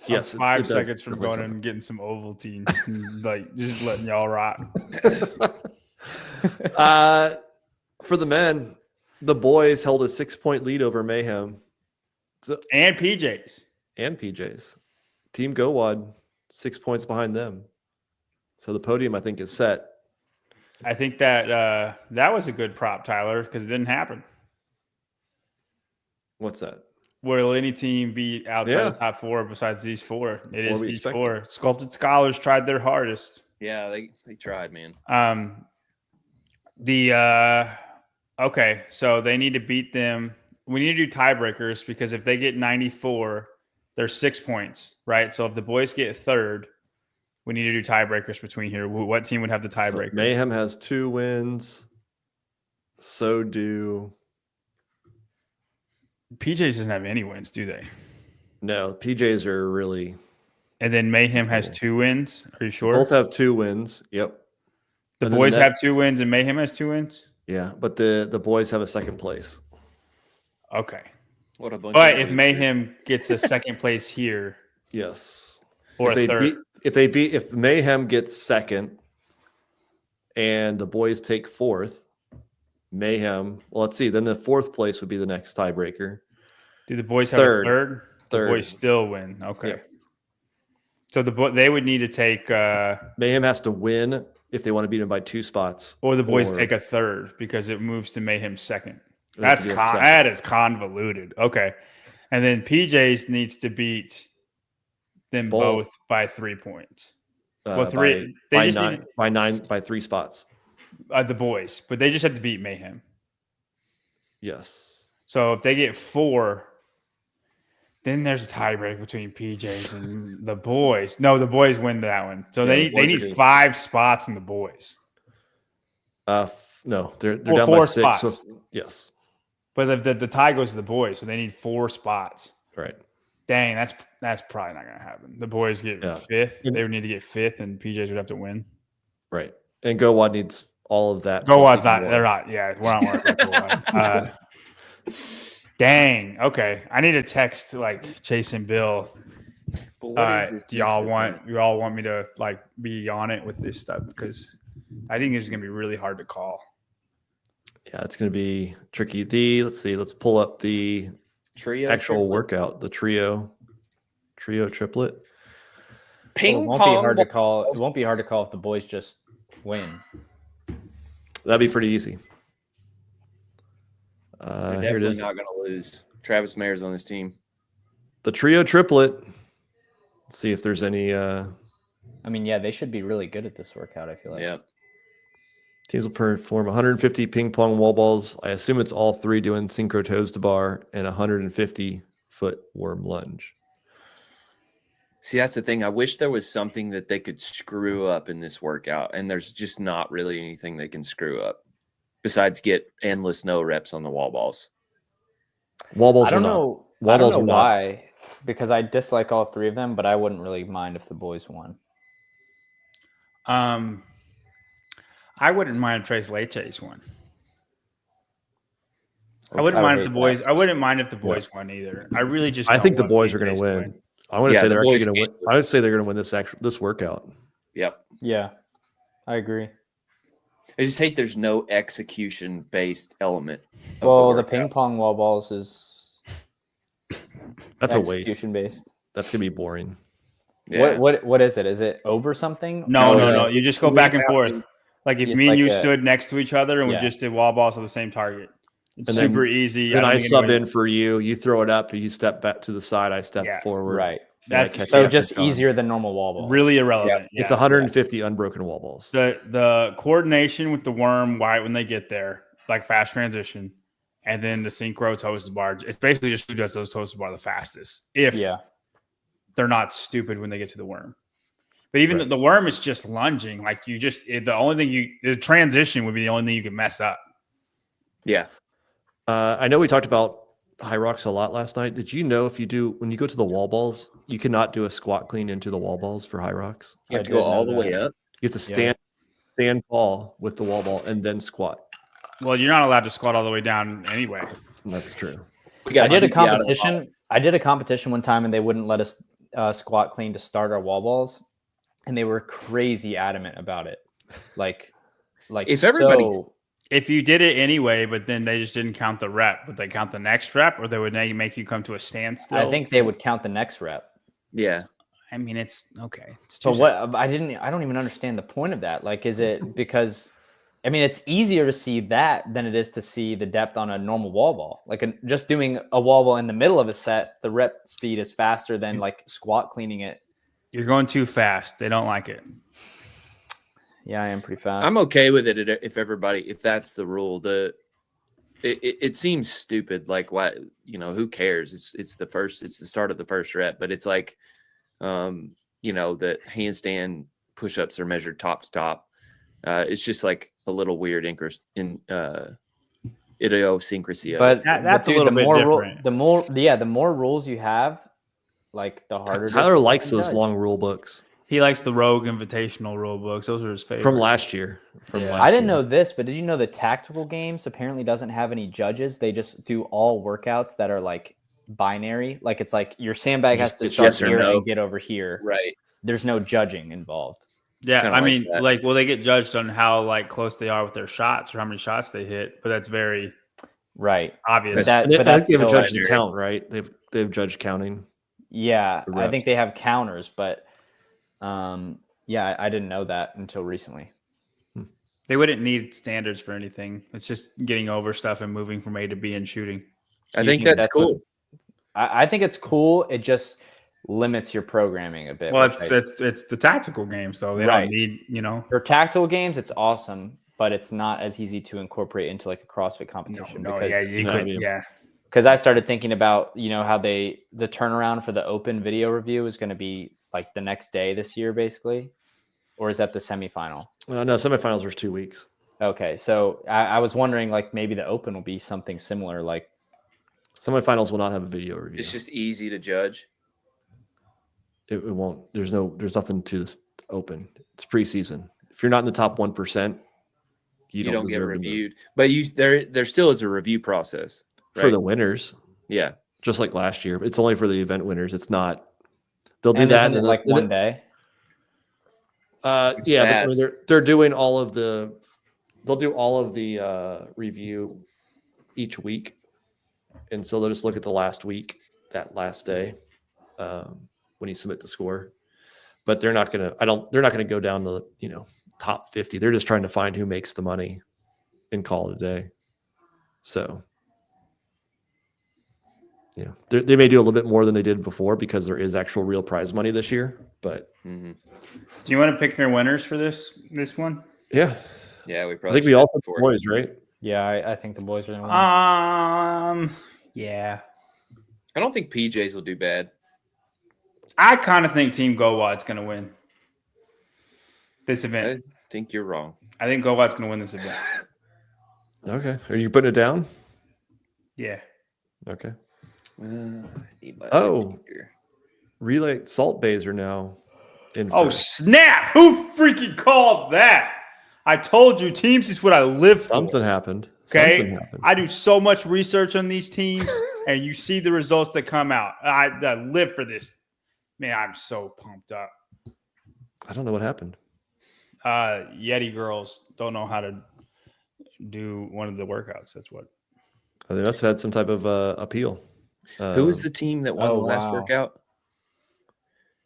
Yes, I'm 5 it does seconds from represent going something. and getting some Ovaltine, like just letting y'all rock. For the men, the boys held a 6-point lead over Mayhem And PJs. And PJs. Team Goad, 6 points behind them. So the podium, I think, is set. I think that that was a good prop, Tyler, because it didn't happen. What's that? Will any team be outside Yeah. the top 4 besides these 4? It is we these expected. 4. Sculpted Scholars tried their hardest. Yeah, they tried, man. Okay, so they need to beat them. We need to do tiebreakers because if they get 94, there's 6 points, right? So if the boys get 3rd, we need to do tiebreakers between here. What team would have the tiebreaker? So Mayhem has 2 wins. So do PJs doesn't have any wins, do they? no. PJs are really And then Mayhem has 2 wins. Are you sure? both have 2 wins. Yep. The And then boys have 2 wins and Mayhem has 2 wins. Yeah, but the boys have a 2nd place. Okay, What a bunch. but of if losers. Mayhem gets a 2nd place here Yes. or if a they 3rd, if Mayhem gets 2nd and the boys take 4th, Mayhem. Well, let's see. Then the 4th place would be the next tiebreaker. do the boys have Third. a 3rd? The Third. boys still win. Okay. Yep. So they would need to take, Mayhem has to win if they want to beat them by 2 spots. or the boys Or- take a 3rd because it moves to Mayhem's 2nd. It has to be a second. That is convoluted. Okay, and then PJs needs to beat them both by 3 points. Well, 3. They by just 9 need, by 3 spots. the boys, but they just have to beat Mayhem. Yes. So if they get 4, then there's a tiebreak between PJs and the boys. No, the boys win that one. So Yeah, the they boys are need good. 5 spots in the boys. No, they're Well, down 4 by 6. spots. So, yes. But the tie goes to the boys, so they need 4 spots. Right. Dang, that's probably not going to happen. The boys get Yeah. 5th. And- They would need to get 5th, and PJs would have to win. Right. And Goad needs all of that. Goad's plus not. even They're more. not. Yeah, we're not worried about Goad. Dang. Okay, I need to text like Chase and Bill. But what is this? Do y'all next want me to like be on it with this stuff? Because I think this is gonna be really hard to call. Yeah, it's going to be tricky. Let's see. Let's pull up the trio? actual triplet? workout, the trio triplet. Well, Ping it won't be pong. hard to call. It won't be hard to call if the boys just win. That'd be pretty easy. They're Here it definitely is. not going to lose. Travis Mayer's on this team. The trio triplet. Let's see if there's any I mean, yeah, they should be really good at this workout. I feel like. Yeah. teams will perform 150 ping pong wall balls. I assume it's all 3 doing synchro toes to bar and 150 foot worm lunge. See, that's the thing. I wish there was something that they could screw up in this workout, and there's just not really anything they can screw up besides get endless no reps on the wall balls. Wall balls I don't are not. know. Wall I don't balls know are not. why, because I dislike all 3 of them, but I wouldn't really mind if the boys won. I wouldn't mind if Trace Leche's one. I I wouldn't would mind if hate the boys. that. I wouldn't mind if the boys won either. I really just. I don't think the want boys are going PJs to win. I want to Yeah, say the they're actually boys going to win. can't. I would say they're going to win this workout. Yep. Yeah, I agree. I just hate there's no execution based element. of Well, the workout. ping pong wall balls is That's a waste. execution based. That's going to be boring. Yeah. What is it? Is it over something? No, No, no, it's- no. You just go back and forth. Like if It's me and like you a- stood next to each other and we Yeah. just did wall balls to the same target. It's And then- super easy. Then don't I think sub anybody- in for you. You throw it up. You step back to the side. I step Yeah. forward. Right. and I That's catch So you after just time. easier than normal wall balls. really irrelevant. It's Yeah. 150 unbroken wall balls. The coordination with the worm right when they get there, like fast transition, and then the synchro toes to bar. It's basically just who does those toes to bar the fastest. If Yeah. they're not stupid when they get to the worm. But even Right. the worm is just lunging. Like the only thing the transition would be the only thing you can mess up. Yeah. I know we talked about high rocks a lot last night. Did you know when you go to the wall balls, you cannot do a squat clean into the wall balls for high rocks? You have I to go did know all the way that. up. You have to stand tall with the wall ball and then squat. Well, you're not allowed to squat all the way down anyway. That's true. We got I did a keep you out of the competition. I did a competition one time, and they wouldn't let us squat clean to start our wall balls, and they were crazy adamant about it. Like If everybody's- If you did it anyway, but then they just didn't count the rep, would they count the next rep, or they would make you come to a standstill? I think they would count the next rep. Yeah. I mean, it's okay. It's But what I don't even understand the point of that. Like, is it because, I mean, it's easier to see that than it is to see the depth on a normal wall ball. Like just doing a wall ball in the middle of a set, the rep speed is faster than like squat cleaning it. You're going too fast. They don't like it. Yeah, I am pretty fast. I'm okay with it if that's the rule. It seems stupid. Like, what, who cares? It's the start of the first rep, but it's like, the handstand push-ups are measured top to top. It's just like a little weird idiosyncrasy of but it. That's a little bit different. The more rules you have, like the harder. it is Tyler to likes fucking those judge. long rule books He likes the Rogue Invitational rule books. Those are his favorite. from last year. I didn't know this, but did you know the tactical games apparently doesn't have any judges? They just do all workouts that are like binary. Like it's like your sandbag has to It's start yes or here no. and get over here. Right. There's no judging involved. Yeah, Kinda I like mean, that. well, they get judged on how like close they are with their shots or how many shots they hit, but that's very Right. obvious. That- And they, but I that's think they have a still judge to like- count, right? They've judged counting. Yeah, The I reps. think they have counters, but yeah, I didn't know that until recently. They wouldn't need standards for anything. It's just getting over stuff and moving from A to B and shooting. I You think think that's that's what- cool. I think it's cool. It just limits your programming a bit. Well, which it's the tactical game, so they Right. don't need, for tactical games, it's awesome, but it's not as easy to incorporate into like a CrossFit competition because I started thinking about, how the turnaround for the open video review is going to be like the next day this year, basically, or is that the semifinal? No, semifinals was 2 weeks. Okay, so I was wondering, like, maybe the open will be something similar, like. Semifinals will not have a video review. It's just easy to judge. It won't. There's nothing to this open. It's preseason. If you're not in the top 1%, You don't get deserve to move. reviewed, but there still is a review process For right? the winners, Yeah. just like last year. It's only for the event winners. It's not. They'll do And that isn't it like one day? Yeah, but I mean, fast. they're doing all of the. They'll do all of the review each week, and so they'll just look at the last week, that last day, when you submit the score. But they're not gonna. They're not gonna go down to top 50. They're just trying to find who makes the money, and call it a day. So. Yeah, they may do a little bit more than they did before because there is actual real prize money this year. But Mm-hmm. Do you want to pick your winners for this one? yeah, Yeah, we I probably. think we should all have put before. boys, right? Yeah, I think the boys are going to win. Yeah. I don't think PJs will do bad. I kind of think Team Goad's going to win this I event. think you're wrong. I think Goad's going to win this event. Okay, are you putting it down? Yeah. Okay. I need my Oh. tiebreaker. Relay Salt Bays are now in. Oh, first. snap. Who freaking called that? I told you, teams is what I live for. Something happened. Okay. Something happened. I do so much research on these teams, and you see the results that come out. I live for this. Man, I'm so pumped up. I don't know what happened. Yeti girls don't know how to do one of the workouts. That's what. They must have had some type of appeal. Who was the team that won oh, the last wow. workout?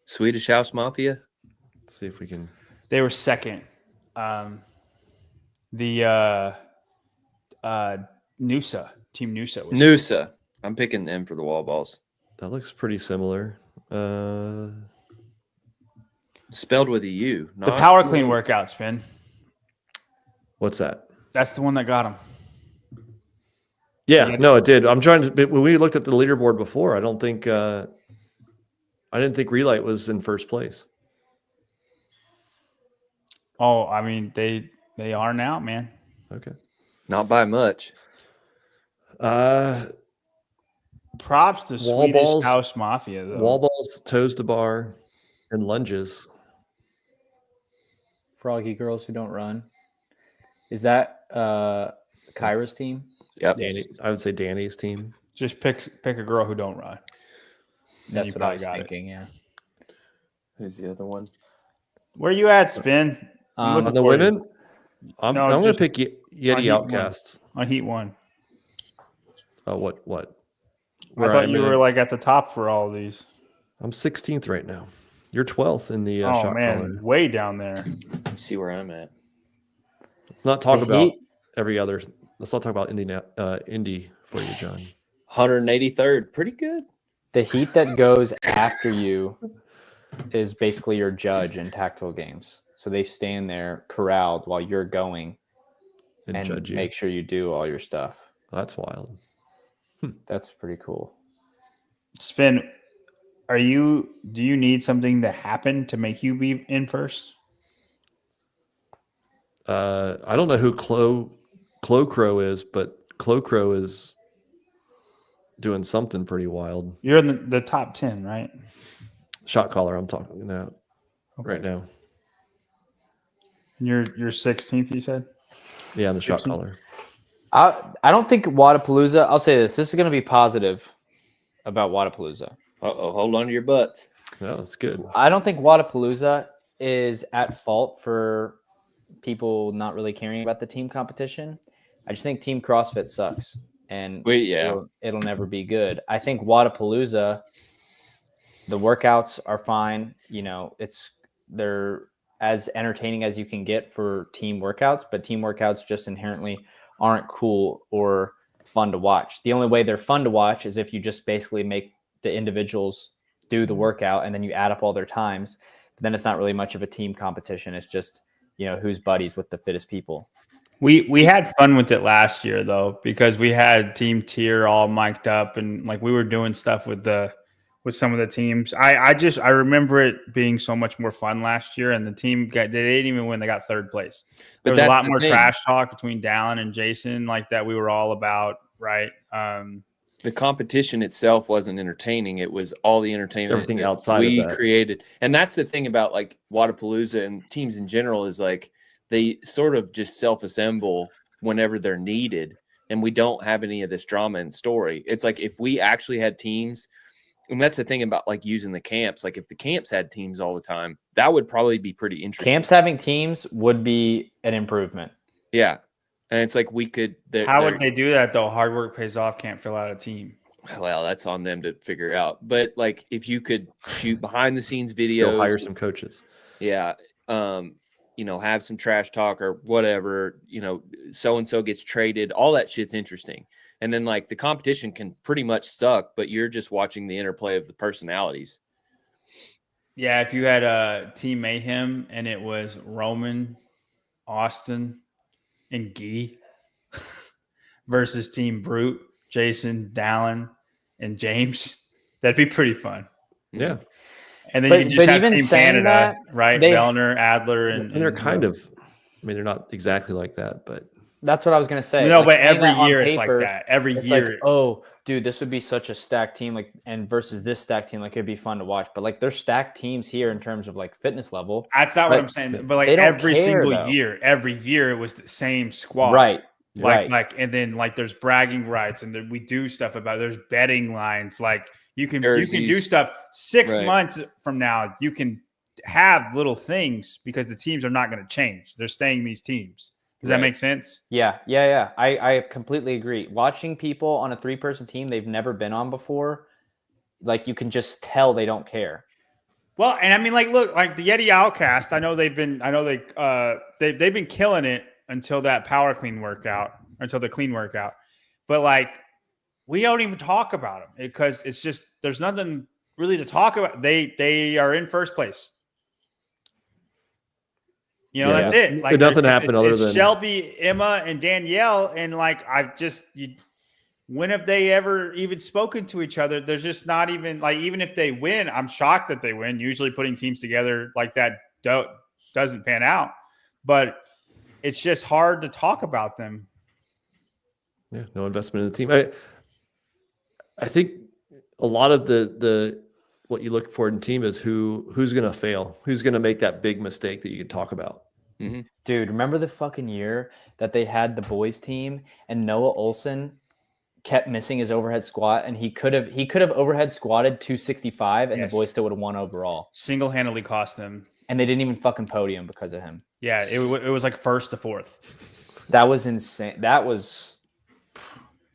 Swedish House Mafia. Let's see if we can. They were second. Noosa, Team Noosa was Noosa. I'm picking them for the wall balls. That looks pretty similar. Spelled with a U. the not- power clean workout spin. What's that? That's the one that got him. Yeah, no, it did. I'm trying to. When we looked at the leaderboard before, I didn't think Relight was in first place. Oh, I mean they are now, man. Okay. Not by much. Props to Wall Swedish balls- House Mafia though. Wall balls, toes to bar, and lunges. Froggy girls who don't run. Is that Kyra's team? Yep. Danny, I would say Danny's team. Just pick a girl who don't run. And That's you what I probably was got it. thinking. Yeah. Who's the other one? Where you at, Spin? Um, On the for you. women, I'm No, going to just- pick Yeti Heat Outcasts. on Heat 1. Oh, what? I thought you were like at the top for all of these. I'm 16th right now. You're 12th in the Oh shot man, caller. way down there. Let's see where I'm at. Let's not talk The about Heat- every other. Let's not talk about Indy for you, John. 183rd, pretty good. The Heat that goes after you is basically your judge in tactical games. So they stand there corralled while you're going And judge you. make sure you do all your stuff. That's wild. That's pretty cool. Spin. Do you need something to happen to make you be in first? I don't know who Clo Crow is, but Clo Crow is doing something pretty wild. You're in the top 10, right? Shot caller, I'm talking now. Right now. You're 16th, you said? Yeah, in the shot 16? caller. I don't think Wodapalooza. I'll say this. This is going to be positive about Wodapalooza. Uh-oh, hold on to your butts. No, that's good. I don't think Wodapalooza is at fault for people not really caring about the team competition. I just think Team CrossFit sucks, and it'll never be good. I think Wodapalooza, the workouts are fine. You know, they're as entertaining as you can get for team workouts, but team workouts just inherently aren't cool or fun to watch. The only way they're fun to watch is if you just basically make the individuals do the workout and then you add up all their times. But then it's not really much of a team competition. It's just, you know, who's buddies with the fittest people. We had fun with it last year though, because we had Team TYR all mic'd up and like we were doing stuff with some of the teams. I remember it being so much more fun last year, and the team they didn't even win. They got third place. There was a lot more trash talk between Dallin and Jason like that we were all about, right? The competition itself wasn't entertaining. It was all the entertainment Everything outside we of that. created. And that's the thing about like Wodapalooza and teams in general is like they sort of just self-assemble whenever they're needed, and we don't have any of this drama and story. It's like if we actually had teams, and that's the thing about like using the camps. Like if the camps had teams all the time, that would probably be pretty interesting. Camps having teams would be an improvement. Yeah. And it's like we could. How would they do that though? Hard work pays off. Can't fill out a team. Well, that's on them to figure out. But like if you could shoot behind the scenes videos, Go hire some coaches. Yeah. You know, have some trash talk or whatever, you know, so-and-so gets traded. All that shit's interesting. And then like the competition can pretty much suck, but you're just watching the interplay of the personalities. Yeah, if you had Team Mayhem and it was Roman, Austin, and Gee versus Team Brute, Jason, Dallin, and James, that'd be pretty fun. Yeah. And then you just have Team Canada, that, right? Bellner, Adler, and they're kind of, I mean, they're not exactly like that, but that's what I was going to say. No, like, but every year paper, it's like that. Every it's year. like, oh, dude, this would be such a stacked team, like, and versus this stacked team, like it'd be fun to watch. But like, they're stacked teams here in terms of like fitness level. That's not what I'm saying. But like every single year it was the same squad, right? Like, and then like there's bragging rights, and then we do stuff about. There's betting lines, like you can do stuff 6 months from now. You can have little things because the teams are not going to change. They're staying these teams. Does that make sense? Yeah. I completely agree. Watching people on a 3-person team they've never been on before, like you can just tell they don't care. Well, and I mean, like, look, like the Yeti Outcast. They've been killing it until that power clean workout, until the clean workout. But like, we don't even talk about them because it's just there's nothing really to talk about. They are in first place. You know, that's it. Like nothing happened other than Shelby, Emma, and Danielle. And like, when have they ever even spoken to each other? There's just not even like, even if they win, I'm shocked that they win. Usually putting teams together like that doesn't pan out, but it's just hard to talk about them. Yeah, no investment in the team. I think a lot of the what you look for in team is who's going to fail, who's going to make that big mistake that you can talk about. Mm-hmm. Dude, remember the fucking year that they had the boys team and Noah Olson kept missing his overhead squat, and he could have overhead squatted 265 and the boys still would have won overall. Single-handedly cost them. And they didn't even fucking podium because of him. Yeah, it was like first to fourth. That was insane. That was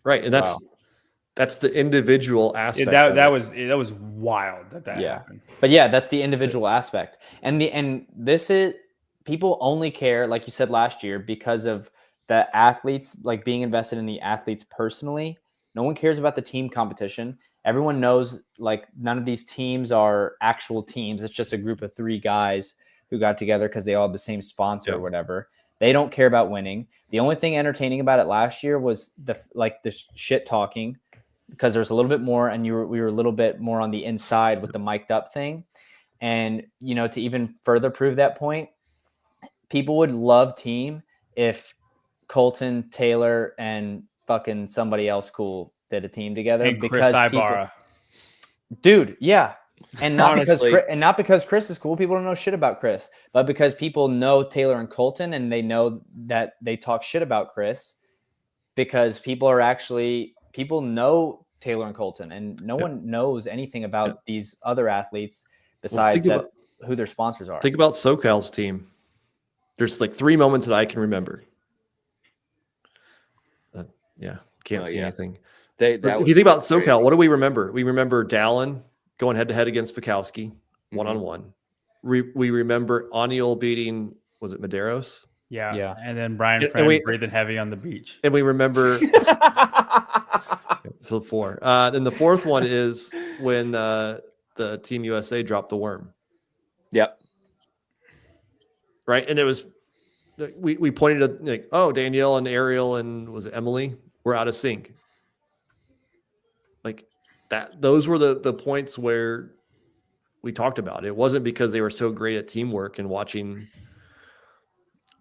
Right, and that's the individual aspect. that was wild that Yeah. happened. But yeah, that's the individual aspect. And this is people only care, like you said last year, because of the athletes, like being invested in the athletes personally. No one cares about the team competition. Everyone knows like none of these teams are actual teams. It's just a group of 3 guys who got together because they all have the same sponsor or whatever. They don't care about winning. The only thing entertaining about it last year was the shit talking, because there was a little bit more, and we were a little bit more on the inside with the mic'd up thing. And, you know, to even further prove that point, people would love team if Colton, Taylor, and fucking somebody else cool did a team together. And because Chris Ibarra. Dude, yeah. And not Honestly. because Chris is cool. People don't know shit about Chris, but because people know Taylor and Colton, and they know that they talk shit about Chris, because people know Taylor and Colton, and no one knows anything about these other athletes besides who their sponsors are. Think about SoCal's team. There's like 3 moments that I can remember. Can't see anything. If you think about SoCal, crazy. what do we remember? We remember Dallin going head to head against Fikowski, one-on-one. We remember Aniol beating, was it Medeiros? Yeah. And then Brian And Friend breathing heavy on the beach. And we remember so 4. Then the 4th one is when the Team USA dropped the worm. Yep. Right. And it was we pointed at like, oh, Danielle and Ariel and was it Emily were out of sync. Like that, those were the points where we talked about it. It wasn't because they were so great at teamwork and watching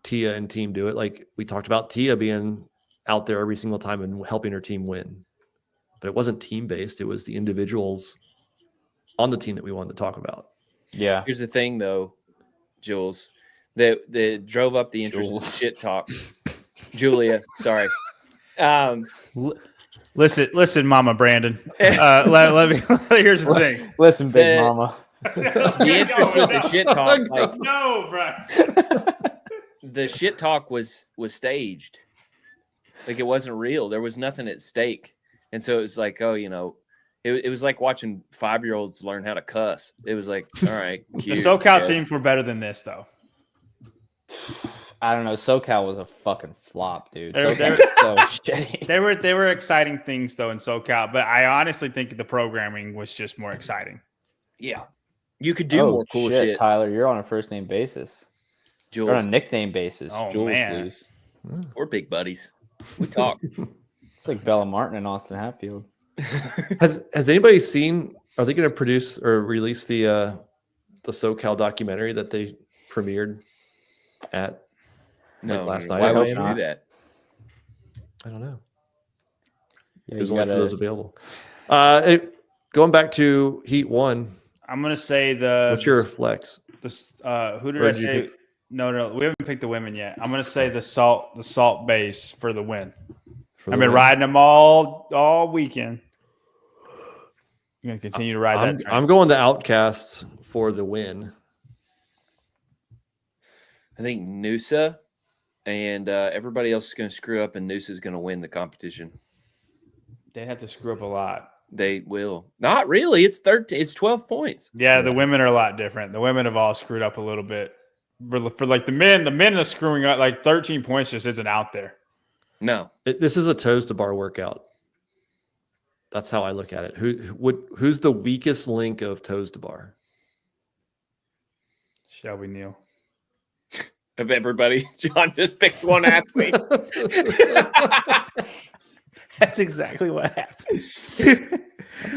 Tia and team do it. Like we talked about Tia being out there every single time and helping her team win. But it wasn't team based. It was the individuals on the team that we wanted to talk about. Yeah. Here's the thing, though, Jules, that drove up the interest in shit talk. Julia, sorry. Listen, Mama Brandon. Let me. Here's the thing. Listen, big mama. The interest in the shit talk, like No, bro. the shit talk was staged. Like it wasn't real. There was nothing at stake, and so it was like, oh, you know, it was like watching 5-year-olds learn how to cuss. It was like, all right, cute, The SoCal teams were better than this, though. I don't know. SoCal was a fucking flop, dude. They're- SoCal was so shitty. They were exciting things though in SoCal, but I honestly think the programming was just more exciting. Yeah, you could do more cool shit. Tyler, you're on a first name basis. You're on Jules, a nickname basis. Oh, Jules, man. please. we're big buddies. We talk. It's like Bella Martin and Austin Hatfield. Has anybody seen? Are they going to produce or release the SoCal documentary that they premiered at last night? Why would hope you do not. that? I don't know. Yeah, There's you only for gotta- those available. Going back to Heat 1, I'm gonna say the. what's your flex? Who did Or I did you say? pick- No, we haven't picked the women yet. I'm gonna say the salt base for the win. for I've the been win? riding them all weekend. I'm gonna continue to ride that. I'm going the Outcasts for the win. I think Noosa and everybody else is going to screw up, and Noosa is going to win the competition. They have to screw up a lot. They will. Not really. It's 13. It's 12 points. Yeah, the women are a lot different. The women have all screwed up a little bit. For like the men are screwing up. Like 13 points just isn't out there. No. This is a toes to bar workout. That's how I look at it. Who's the weakest link of toes to bar? Shelby Neal. Of everybody, John just picks one athlete. That's exactly what happened.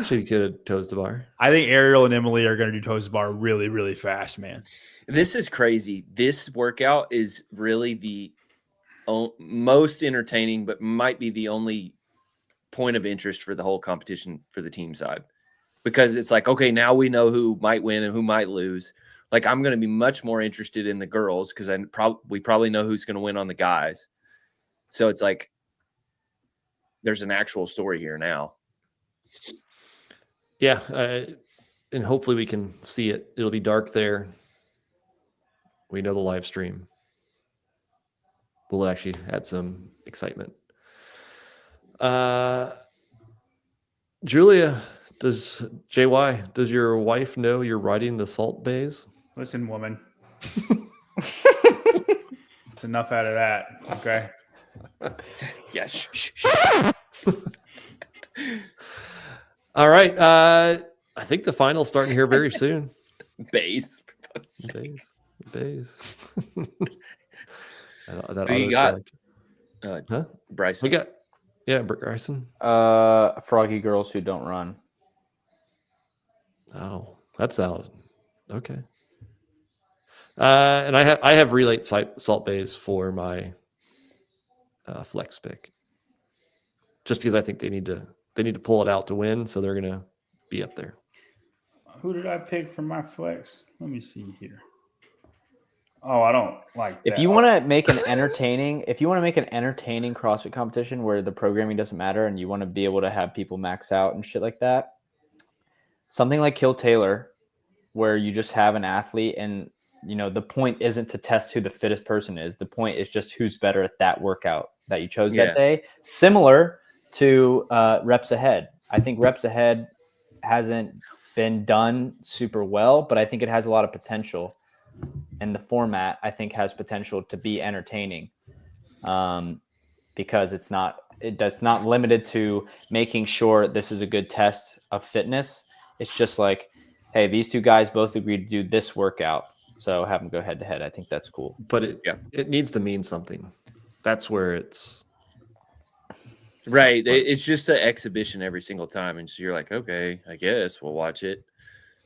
Should get a toes to bar. I think Ariel and Emily are going to do toes to bar really, really fast, man. This is crazy. This workout is really the most entertaining, but might be the only point of interest for the whole competition for the team side, because it's like, okay, now we know who might win and who might lose. Like, I'm going to be much more interested in the girls because we probably know who's going to win on the guys. So it's like there's an actual story here now. Yeah, and hopefully we can see it. It'll be dark there. We know the live stream. will actually add some excitement. Julia, does your wife know you're riding the salt bays? Listen, woman. It's enough out of that. Okay. Yeah. All right. I think the final's starting here very soon. Base. Bays. Who you got? Huh? Bryson. We got, Bryson. Froggy girls who don't run. Oh, that's out. Okay. And I have relate salt bays for my flex pick, just because I think they need to pull it out to win, so they're gonna be up there. Who did I pick for my flex? Let me see here. Oh, I don't like that. If you want to make an entertaining CrossFit competition where the programming doesn't matter and you want to be able to have people max out and shit like that, something like Kill Taylor, where you just have an athlete and the point isn't to test who the fittest person is. The point is just who's better at that workout that you chose that day. Similar to Reps Ahead. I think Reps Ahead hasn't been done super well, but I think it has a lot of potential. And the format, I think, has potential to be entertaining because it's not limited to making sure this is a good test of fitness. It's just like, hey, these two guys both agreed to do this workout, so have them go head to head. I think that's cool. But it needs to mean something. That's where it's right. It's just an exhibition every single time, and so you're like, okay, I guess we'll watch it.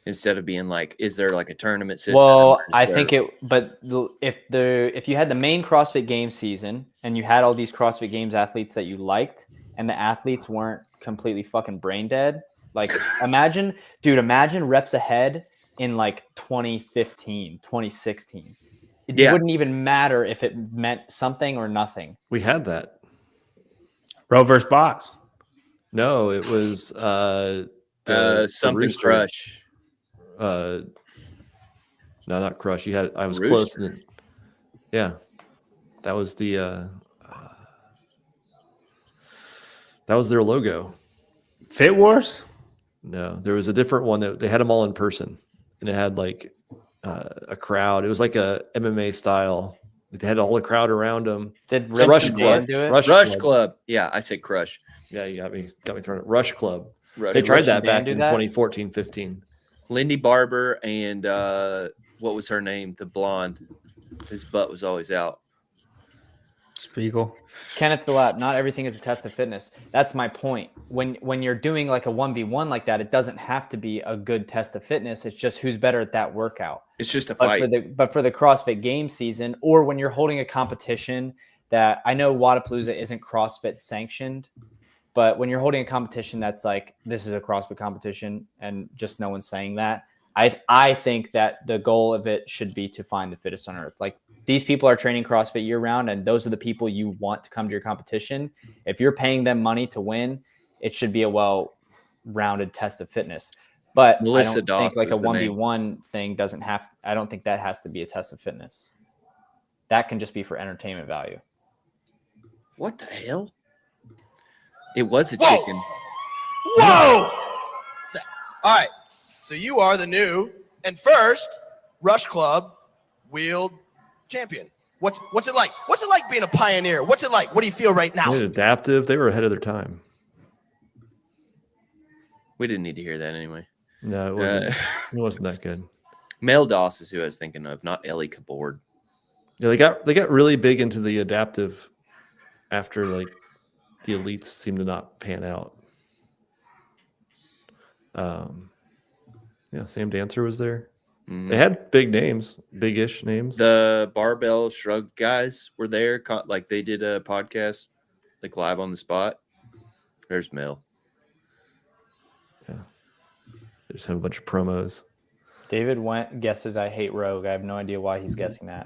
Instead of being like, is there like a tournament system? Well, I think if you had the main CrossFit Games season and you had all these CrossFit Games athletes that you liked, and the athletes weren't completely fucking brain dead, like imagine Reps Ahead in like 2015, 2016. It wouldn't even matter if it meant something or nothing. We had that. Row versus box. No, it was something the Crush. No, not Crush. I was Rooster. close. That was the that was their logo. Fit Wars? No, there was a different one that they had them all in person, and it had like a crowd. It was like a MMA style. They had all the crowd around them. Did Rush Dan Club do it? Rush Club. Yeah, I said Crush. Yeah, you got me thrown it. Rush Club. Rush They Club. tried that Dan back do in that? 2014, 15. Lindy Barber and what was her name? The blonde, whose butt was always out. Spiegel. Kenneth Phillip, not everything is a test of fitness. That's my point. When you're doing like a 1v1 like that, it doesn't have to be a good test of fitness. It's just who's better at that workout. It's just a But fight. for the CrossFit Games season, or when you're holding a competition that I know Wodapalooza isn't CrossFit sanctioned, but when you're holding a competition that's like, this is a CrossFit competition and just no one's saying that, I think that the goal of it should be to find the fittest on earth. Like, these people are training CrossFit year round, and those are the people you want to come to your competition. If you're paying them money to win, it should be a well-rounded test of fitness. But Melissa I don't Doss think like a was the name. 1v1 thing doesn't have, I don't think that has to be a test of fitness. That can just be for entertainment value. What the hell? It was a Whoa! chicken. Whoa! All right. So you are the new and first Rush Club wheeled champion. What's it like? What's it like being a pioneer? What's it like? What do you feel right now? They're adaptive. They were ahead of their time. We didn't need to hear that anyway. No, it wasn't. It wasn't that good. Mel Doss is who I was thinking of, not Ellie Kabord. Yeah, they got really big into the adaptive after like the elites seemed to not pan out. Yeah, Sam Dancer was there. Mhm. They had big names, big-ish names. The Barbell Shrug guys were there. Like they did a podcast, like live on the spot. There's Mel. They just have a bunch of promos. David guesses I hate Rogue. I have no idea why he's guessing that.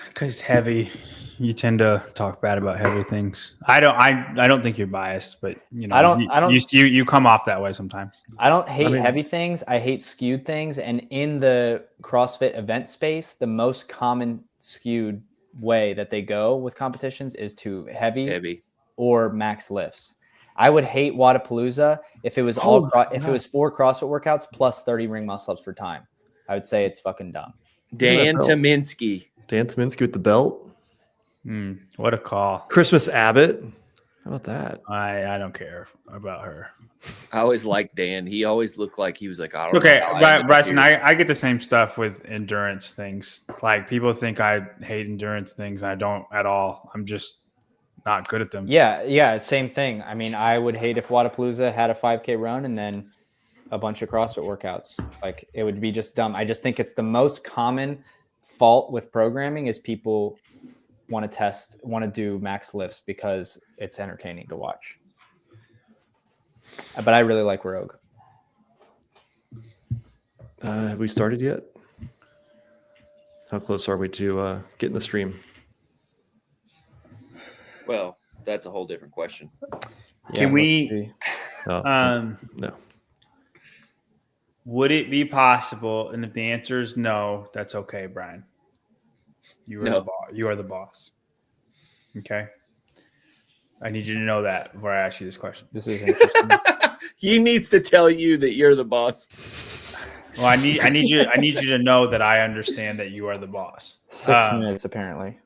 Because heavy, you tend to talk bad about heavy things. I don't think you're biased, but you know, you come off that way sometimes. I don't hate heavy things. I hate skewed things. And in the CrossFit event space, the most common skewed way that they go with competitions is to heavy. Or max lifts. I would hate Wodapalooza if it was if it was 4 CrossFit workouts plus 30 ring muscle ups for time. I would say it's fucking dumb. Dan Tominski with the belt. What a call. Christmas Abbott. How about that? I don't care about her. I always liked Dan. He always looked like he was like, I don't Okay, know. Bryson, I get the same stuff with endurance things. Like people think I hate endurance things. I don't at all. I'm just not good at them. Yeah, same thing. I mean, I would hate if Wodapalooza had a 5K run and then a bunch of CrossFit workouts. Like it would be just dumb. I just think it's the most common fault with programming is people want to do max lifts because it's entertaining to watch. But I really like Rogue. Have we started yet? How close are we to getting the stream? Well, that's a whole different question. Can we? No. Would it be possible? And if the answer is no, that's okay, Brian. You are the boss. Okay. I need you to know that before I ask you this question. This is interesting. He needs to tell you that you're the boss. Well, I need you to know that I understand that you are the boss. 6 minutes apparently.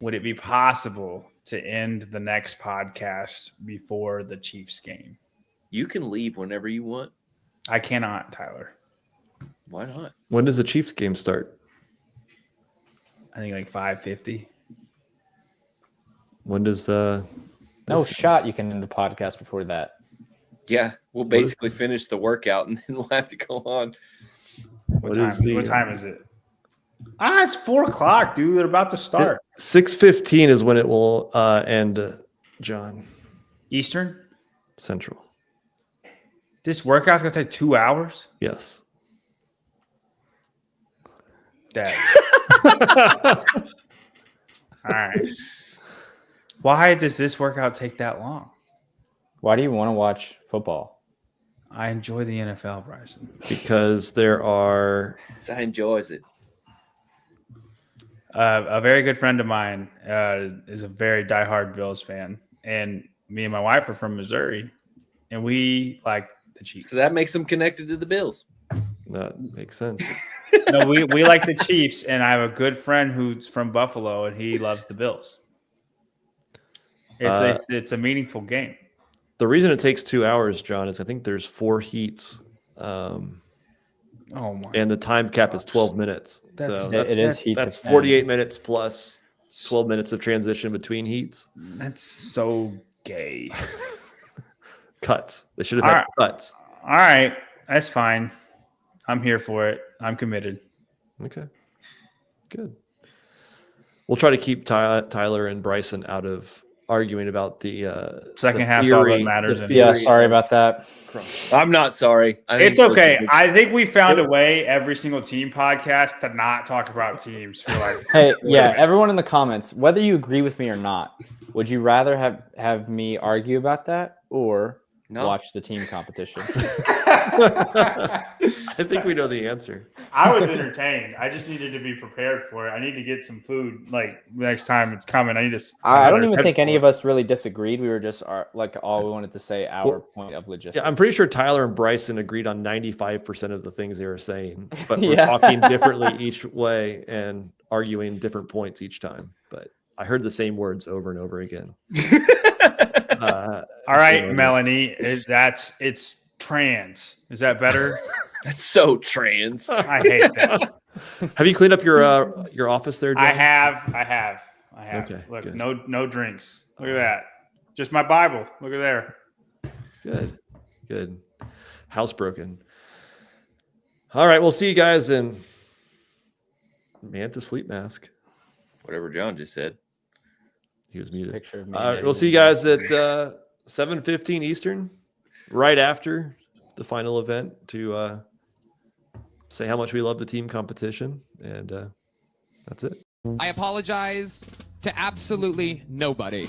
Would it be possible to end the next podcast before the Chiefs game? You can leave whenever you want. I cannot, Tyler. Why not? When does the Chiefs game start? I think like 5:50. When does no shot you can end the podcast before that. Yeah, we'll basically finish the workout and then we'll have to go on. What time is it? It's 4:00, dude. They're about to start. 6:15 is when it will end, John. Eastern? Central. This workout's gonna take 2 hours? Yes. Dad. All right. Why does this workout take that long? Why do you want to watch football? I enjoy the NFL, Bryson. Because there are... I enjoys it. A very good friend of mine is a very diehard Bills fan. And me and my wife are from Missouri. And we like the Chiefs. So that makes them connected to the Bills. That makes sense. No, we like the Chiefs. And I have a good friend who's from Buffalo, and he loves the Bills. It's a meaningful game. The reason it takes 2 hours, John, is I think there's 4 heats. And the time cap is 12 minutes. That's 48 minutes plus 12 minutes of transition between heats. That's so gay. Cuts. They should have had cuts. All right. That's fine. I'm here for it. I'm committed. Okay. Good. We'll try to keep Tyler and Bryson out of arguing about the second half. All that matters. Yeah, sorry about that. I'm not sorry. It's okay. I think we found a way every single team podcast to not talk about teams. For like, hey, yeah, everyone in the comments, whether you agree with me or not, would you rather have me argue about that or watch the team competition? I think we know the answer. I was entertained. I just needed to be prepared for it. I need to get some food. Like next time it's coming, I need to. I don't even think any of us really disagreed. We were just all we wanted to say our point of logistics. Yeah, I'm pretty sure Tyler and Bryson agreed on 95% of the things they were saying, but we're talking differently each way and arguing different points each time. But I heard the same words over and over again. All right, Melanie, it's trans. Is that better? That's so trans. I hate that. Have you cleaned up your office there, John? I have. Okay, look, good. no drinks. Look at that. Just my Bible. Look at there. Good. Housebroken. All right, we'll see you guys in Manta sleep mask. Whatever John just said. He was muted. Picture of me. We'll see you guys at 7:15 Eastern, right after the final event, to say how much we love the team competition, and that's it. I apologize to absolutely nobody.